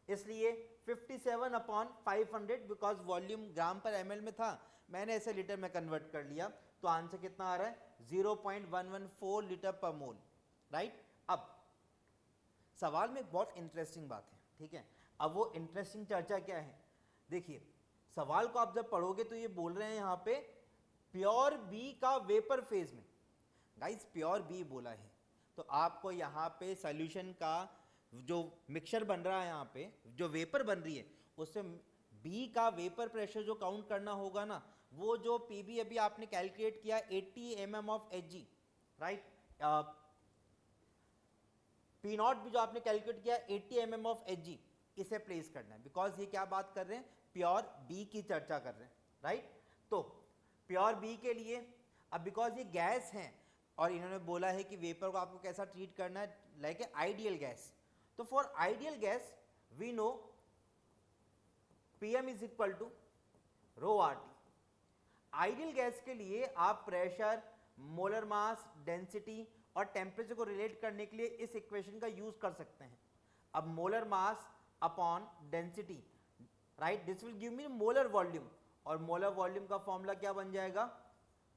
इसलिए 57 अपॉन 500 बिकॉज वॉल्यूम ग्राम पर ml में था, मैंने ऐसे लीटर में कन्वर्ट कर लिया। तो आंसर कितना आ रहा है, 0.114 लीटर पर मोल, राइट। अब सवाल में बहुत इंटरेस्टिंग बात है, ठीक है। अब वो इंटरेस्टिंग चर्चा क्या है, देखिए सवाल को आप जब पढ़ोगे तो ये बोल रहे हैं यहाँ पे प्योर बी का वेपर फेज में, गाइस प्योर बी बोला है तो आपको यहाँ पे सॉल्यूशन का जो मिक्सचर बन रहा है, यहाँ पे जो वेपर बन रही है उससे बी का वेपर प्रेशर जो काउंट करना होगा ना, वो जो पीबी अभी आपने कैलकुलेट किया 80 mm of Hg, right. P not भी जो आपने कैलकुलेट किया 80 mm ऑफ Hg, इसे प्लेस करना है बिकॉज ये क्या बात कर रहे हैं, प्योर बी की चर्चा कर रहे हैं, राइट। तो प्योर बी के लिए अब बिकॉज ये गैस है और इन्होंने बोला है कि वेपर को आपको कैसा ट्रीट करना है, लाइक ए आइडियल गैस। तो for ideal gas we know Pm is equal to rho RT। Ideal gas के लिए आप प्रेशर, मोलर मास, डेंसिटी और टेम्परेचर को रिलेट करने के लिए इस इक्वेशन का यूज कर सकते हैं। अब molar mass upon density, right, this will give me molar volume, और मोलर वॉल्यूम का फॉर्मूला क्या बन जाएगा,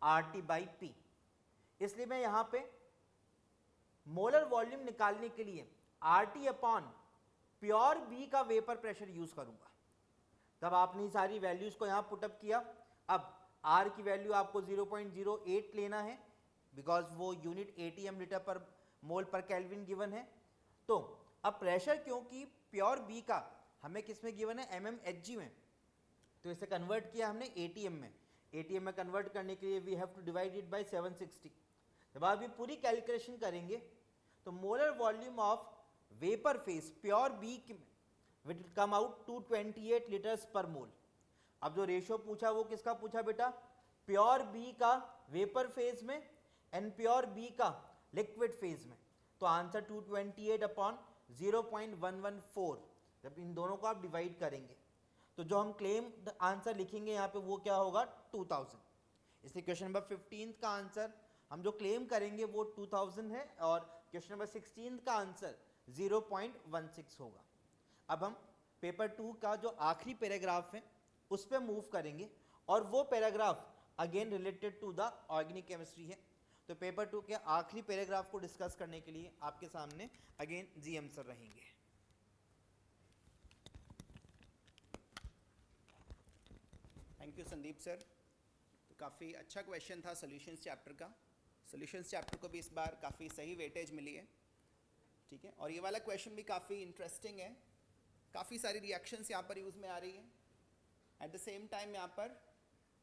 RT/P। इसलिए मैं यहां पे मोलर वॉल्यूम निकालने के लिए RT अपॉन प्योर बी का वेपर प्रेशर यूज करूंगा। तब आपने सारी वैल्यूज को यहां पुटअप किया। अब R की वैल्यू आपको 0.08 लेना है बिकॉज वो यूनिट ATM लीटर पर मोल पर केल्विन गिवन है। तो अब प्रेशर क्योंकि प्योर बी का हमें किस में गिवन है, mmHg में, तो इसे कन्वर्ट किया हमने ATM में। ATM में कन्वर्ट करने के लिए we have to divide it by 760। जब आप ये पूरी कैलकुलेशन करेंगे तो molar volume of vapour phase pure B will come out 228 litres per mole. अब जो रेशियो पूछा वो किसका पूछा बेटा, प्योर बी का वेपर फेज में एंड प्योर बी का लिक्विड फेज में। तो आंसर 228 अपॉन 0.114, जब इन दोनों को आप डिवाइड करेंगे तो जो हम क्लेम आंसर लिखेंगे यहाँ पे वो क्या होगा, 2000। इसलिए क्वेश्चन नंबर 15 का आंसर हम जो क्लेम करेंगे वो 2000 है और क्वेश्चन नंबर 16 का आंसर 0.16 होगा। अब हम पेपर 2 का जो आखिरी पैराग्राफ है उस पर मूव करेंगे और वो paragraph again related to the organic chemistry है। तो पेपर 2 के आखिरी पैराग्राफ को डिस्कस करने के लिए आपके सामने अगेन GM सर रहेंगे। Thank you Sandeep sir. तो काफ़ी अच्छा क्वेश्चन था सॉल्यूशंस चैप्टर का। सॉल्यूशंस चैप्टर को भी इस बार काफ़ी सही वेटेज मिली है, ठीक है। और ये वाला क्वेश्चन भी काफ़ी इंटरेस्टिंग है, काफ़ी सारी रिएक्शंस यहाँ पर यूज़ में आ रही हैं। एट द सेम टाइम यहाँ पर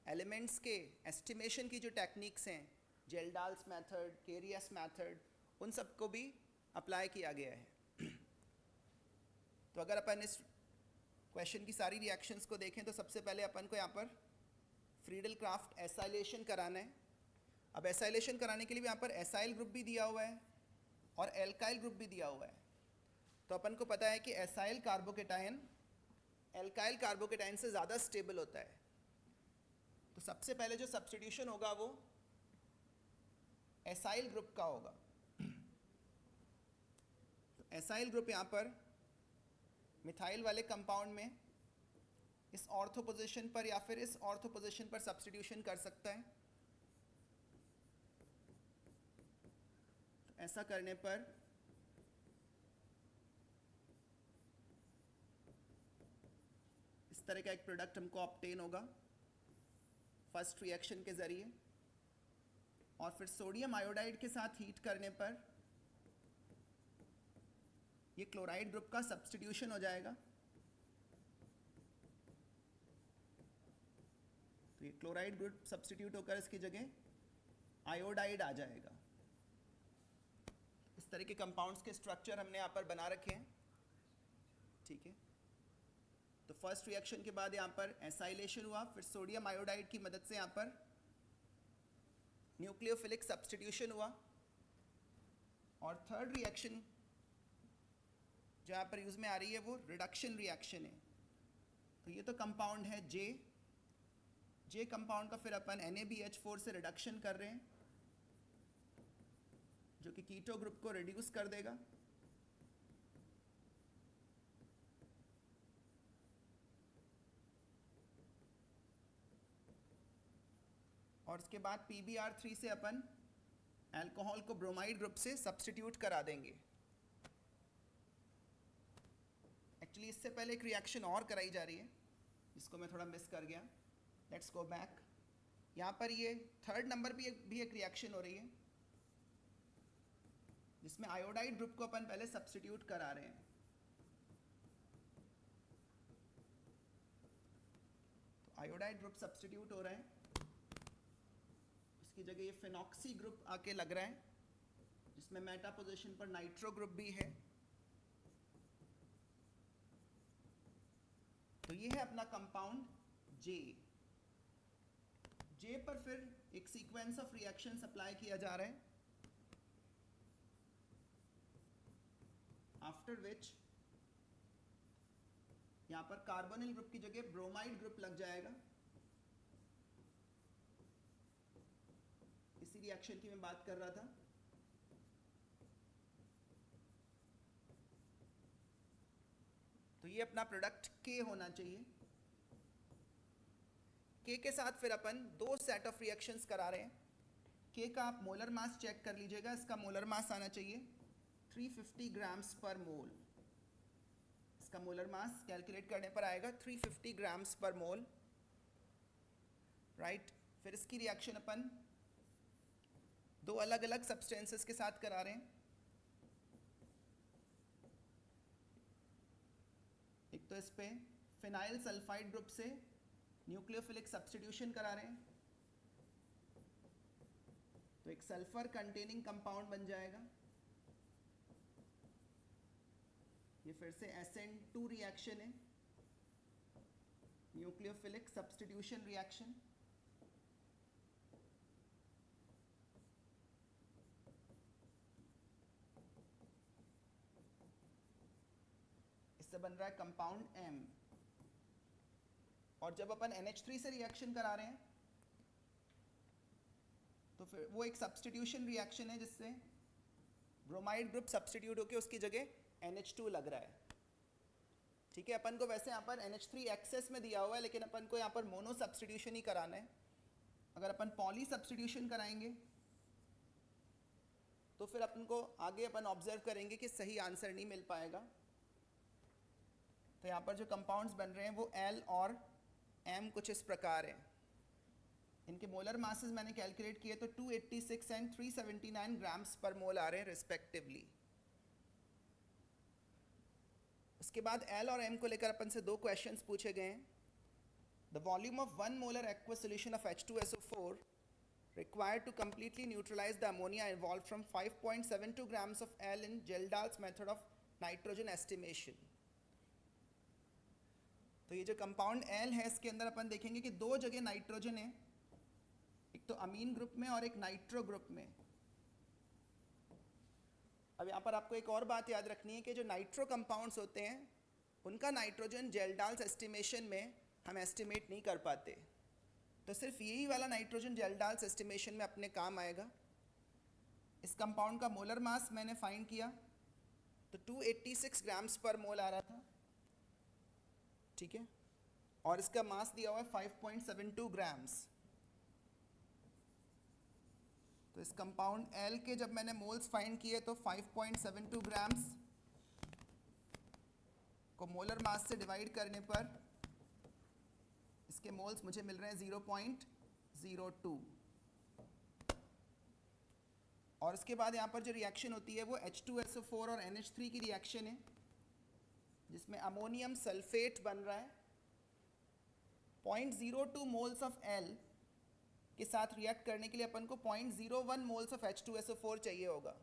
एलिमेंट्स के एस्टिमेशन की जो टेक्निक्स हैं, जेल्डाल्स मेथड, केरियस मेथड, उन सबको भी अप्लाई किया गया है। तो अगर अपन इस क्वेश्चन की सारी रिएक्शंस को देखें तो सबसे पहले अपन को यहाँ पर फ्रीडल क्राफ्ट एसाइलेशन कराना है। अब एसाइलेशन कराने के लिए भी यहाँ पर एसाइल ग्रुप भी दिया हुआ है और एल्काइल ग्रुप भी दिया हुआ है। तो अपन को पता है कि एसाइल कार्बोकेटायन एल्काइल कार्बोकेटायन से ज़्यादा स्टेबल होता है। तो सबसे पहले जो सब्स्टिट्यूशन होगा वो एसाइल ग्रुप का होगा। तो एसाइल ग्रुप यहाँ पर मिथाइल वाले कंपाउंड में इस ऑर्थो पोजीशन पर या फिर इस ऑर्थो पोजीशन पर सब्स्टिट्यूशन कर सकता है। तो ऐसा करने पर इस तरह का एक प्रोडक्ट हमको ऑब्टेन होगा फर्स्ट रिएक्शन के ज़रिए, और फिर सोडियम आयोडाइड के साथ हीट करने पर ये क्लोराइड ग्रुप का सब्स्टिट्यूशन हो जाएगा। तो ये क्लोराइड ग्रुप सब्स्टिट्यूट होकर इसकी जगह आयोडाइड आ जाएगा। इस तरह के कंपाउंड्स के स्ट्रक्चर हमने यहाँ पर बना रखे हैं, ठीक है। तो फर्स्ट रिएक्शन के बाद यहाँ पर एसाइलेशन हुआ, फिर सोडियम आयोडाइड की मदद से यहाँ पर न्यूक्लियोफिलिक सब्स्टिट्यूशन हुआ, और थर्ड रिएक्शन जो यहाँ पर यूज में आ रही है वो रिडक्शन रिएक्शन है। तो ये तो कंपाउंड है जे कंपाउंड का फिर अपन NaBH4 से रिडक्शन कर रहे हैं, जो कि कीटो ग्रुप को रिड्यूस कर देगा। और उसके बाद PbR3 से अपन अल्कोहल को ब्रोमाइड ग्रुप से सब्स्टिट्यूट करा देंगे। एक्चुअली इससे पहले एक रिएक्शन और कराई जा रही है जिसको मैं थोड़ा मिस कर गया। Let's go back. यहाँ पर ये थर्ड नंबर भी एक रिएक्शन हो रही है जिसमें आयोडाइड ग्रुप को अपन पहले सब्स्टिट्यूट करा रहे हैं। तो आयोडाइड ग्रुप सब्स्टिट्यूट हो रहा है, इसकी जगह ये फिनॉक्सी ग्रुप आके लग रहा है जिसमें मेटा पोजीशन पर नाइट्रो ग्रुप भी है। तो ये है अपना कंपाउंड जे पर फिर एक सीक्वेंस ऑफ रिएक्शन अप्लाई किया जा रहा है, आफ्टर विच यहां पर कार्बोनिल ग्रुप की जगह ब्रोमाइड ग्रुप लग जाएगा। इसी रिएक्शन की मैं बात कर रहा था। तो ये अपना प्रोडक्ट के होना चाहिए। के के साथ फिर अपन दो सेट ऑफ रिएक्शंस करा रहे हैं। के का आप मोलर मास चेक कर लीजिएगा, इसका मोलर मास आना चाहिए 350 ग्राम्स पर मोल। इसका मोलर मास कैलकुलेट करने पर आएगा 350 ग्राम्स पर मोल, राइट। फिर इसकी रिएक्शन अपन दो अलग अलग सब्सटेंसेस के साथ करा रहे हैं। एक तो इस पे फिनाइल सल्फाइड ग्रुप से न्यूक्लियोफिलिक सब्स्टिट्यूशन करा रहे हैं, तो एक सल्फर कंटेनिंग कंपाउंड बन जाएगा। ये फिर से SN2 रिएक्शन है, न्यूक्लियोफिलिक सब्स्टिट्यूशन रिएक्शन। इससे बन रहा है कंपाउंड M। और जब अपन NH3 से रिएक्शन करा रहे हैं तो फिर वो एक सब्स्टिट्यूशन रिएक्शन है जिससे ब्रोमाइड ग्रुप सब्स्टिट्यूट होकर उसकी जगह NH2 लग रहा है, ठीक है। अपन को वैसे यहाँ पर NH3 एक्सेस में दिया हुआ है, लेकिन अपन को यहाँ पर मोनो सब्स्टिट्यूशन ही कराना है। अगर अपन पॉली सब्स्टिट्यूशन कराएंगे तो फिर अपन को आगे अपन ऑब्जर्व करेंगे कि सही आंसर नहीं मिल पाएगा। तो यहाँ पर जो कंपाउंड्स बन रहे हैं वो L और M कुछ इस प्रकार हैं। इनके मोलर मासेस मैंने कैलकुलेट किए तो 286 एंड 379 ग्राम्स पर मोल आ रहे हैं रिस्पेक्टिवली। उसके बाद L और M को लेकर अपन से दो क्वेश्चंस पूछे गए हैं। The volume of 1 molar aqueous solution of H2SO4 required to completely neutralize the ammonia evolved from 5.72 grams of L in Geldahl's method of nitrogen estimation। तो ये जो कंपाउंड L है इसके अंदर अपन देखेंगे कि दो जगह नाइट्रोजन है, एक तो अमीन ग्रुप में और एक नाइट्रो ग्रुप में। अब यहाँ पर आपको एक और बात याद रखनी है कि जो नाइट्रो कंपाउंड्स होते हैं उनका नाइट्रोजन जेल्डाल्स एस्टिमेशन में हम एस्टिमेट नहीं कर पाते, तो सिर्फ यही वाला नाइट्रोजन जेल्डाल्स एस्टिमेशन में अपने काम आएगा। इस कंपाउंड का मोलर मास मैंने फाइंड किया तो 286 ग्राम्स पर मोल आ रहा था, ठीक है, और इसका मास दिया हुआ है 5.72 ग्राम्स। तो इस कंपाउंड L के जब मैंने मोल्स फाइंड किए तो 5.72 ग्राम्स को मोलर मास से डिवाइड करने पर इसके मोल्स मुझे मिल रहे हैं 0.02। और उसके बाद यहाँ पर जो रिएक्शन होती है वो H2SO4 और NH3 की रिएक्शन है, जिसमें अमोनियम सल्फेट बन रहा है। 0.02 मोल्स ऑफ L के साथ रिएक्ट करने के लिए अपन को 0.01 मोल्स ऑफ H2SO4 चाहिए होगा,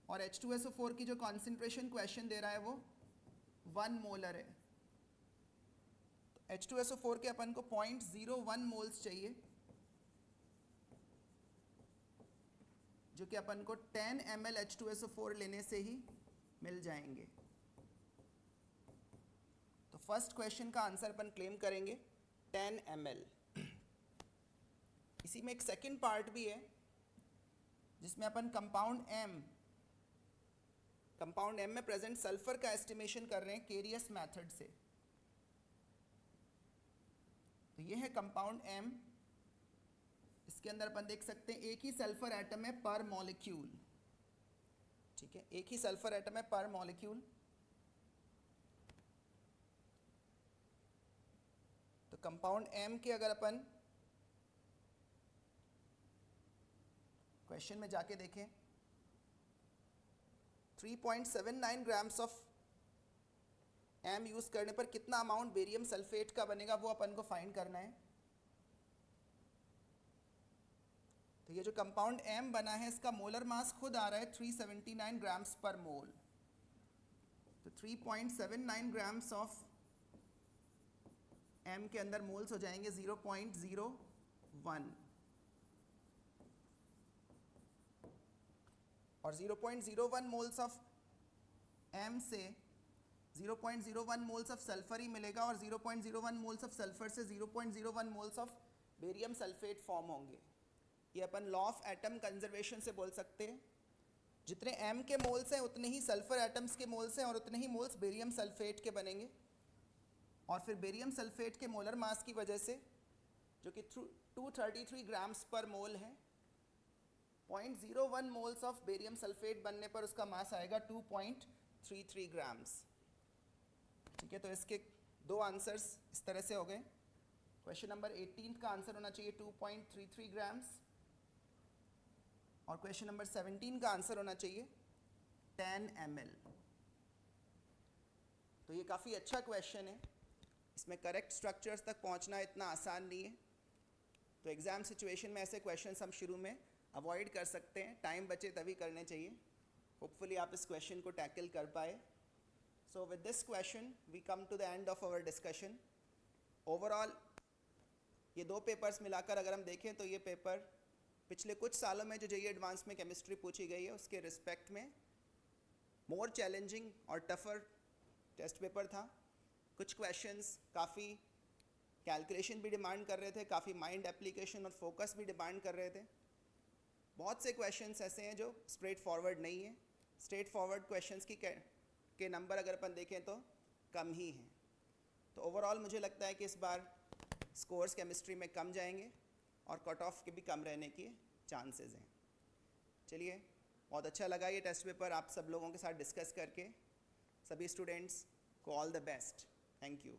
और H2SO4 की जो कॉन्सेंट्रेशन क्वेश्चन दे रहा है वो 1 मोलर है। तो H2SO4 के अपन को 0.01 मोल्स चाहिए, जो कि अपन को 10 ml H2SO4 लेने से ही मिल जाएंगे। तो फर्स्ट क्वेश्चन का आंसर अपन क्लेम करेंगे 10 ml। इसी में एक सेकंड पार्ट भी है जिसमें अपन कंपाउंड M में प्रेजेंट सल्फर का एस्टिमेशन कर रहे हैं केरियस मेथड से। तो ये है कंपाउंड M। इसके अंदर अपन देख सकते हैं एक ही सल्फर एटम है पर मॉलिक्यूल, ठीक है, एक ही सल्फर एटम है पर मॉलिक्यूल। तो कंपाउंड M के अगर अपन क्वेश्चन में जाके देखें 3.79 ग्राम्स ऑफ M यूज करने पर कितना अमाउंट बेरियम सल्फेट का बनेगा वो अपन को फाइंड करना है। तो ये जो कंपाउंड M बना है इसका मोलर मास खुद आ रहा है 379 ग्राम्स पर मोल। तो 3.79 ग्राम्स ऑफ M के अंदर मोल्स हो जाएंगे 0.01, और 0.01 मोल्स ऑफ M से 0.01 मोल्स ऑफ सल्फर ही मिलेगा, और 0.01 मोल्स ऑफ सल्फर से 0.01 moles of barium sulphate form होंगे। ये अपन लॉ ऑफ एटम कंजर्वेशन से बोल सकते हैं। जितने M के मोल्स हैं उतने ही सल्फर एटम्स के मोल्स हैं, और उतने ही मोल्स बेरियम सल्फेट के बनेंगे। और फिर बेरियम सल्फेट के मोलर मास की वजह से, जो कि 233 ग्राम्स पर मोल है, 0.01 मोल्स ऑफ बेरियम सल्फेट बनने पर उसका मास आएगा 2.33 ग्राम्स, ठीक है। तो इसके दो आंसर्स इस तरह से हो गए। क्वेश्चन नंबर 18 का आंसर होना चाहिए 2.33 ग्राम्स, और क्वेश्चन नंबर 17 का आंसर होना चाहिए 10 ml। तो ये काफ़ी अच्छा क्वेश्चन है, इसमें करेक्ट स्ट्रक्चर्स तक पहुंचना इतना आसान नहीं है। तो एग्ज़ाम सिचुएशन में ऐसे क्वेश्चंस हम शुरू में अवॉइड कर सकते हैं, टाइम बचे तभी करने चाहिए। होपफुली आप इस क्वेश्चन को टैकल कर पाए। So with this question we come to the end of our discussion. Overall ये दो पेपर्स मिलाकर अगर हम देखें तो ये पेपर पिछले कुछ सालों में जो JEE एडवांस में केमिस्ट्री पूछी गई है उसके रिस्पेक्ट में मोर चैलेंजिंग और टफर टेस्ट पेपर था। कुछ क्वेश्चंस काफ़ी कैलकुलेशन भी डिमांड कर रहे थे, काफ़ी माइंड एप्लीकेशन और फोकस भी डिमांड कर रहे थे। बहुत से क्वेश्चंस ऐसे हैं जो स्ट्रेट फॉरवर्ड नहीं है। स्ट्रेट फॉरवर्ड क्वेश्चंस के नंबर अगर अपन देखें तो कम ही हैं। तो ओवरऑल मुझे लगता है कि इस बार स्कोर्स केमिस्ट्री में कम जाएंगे और कट ऑफ के भी कम रहने के चांसेस हैं। चलिए, बहुत अच्छा लगा ये टेस्ट पेपर आप सब लोगों के साथ डिस्कस करके। सभी स्टूडेंट्स को all the best. Thank you.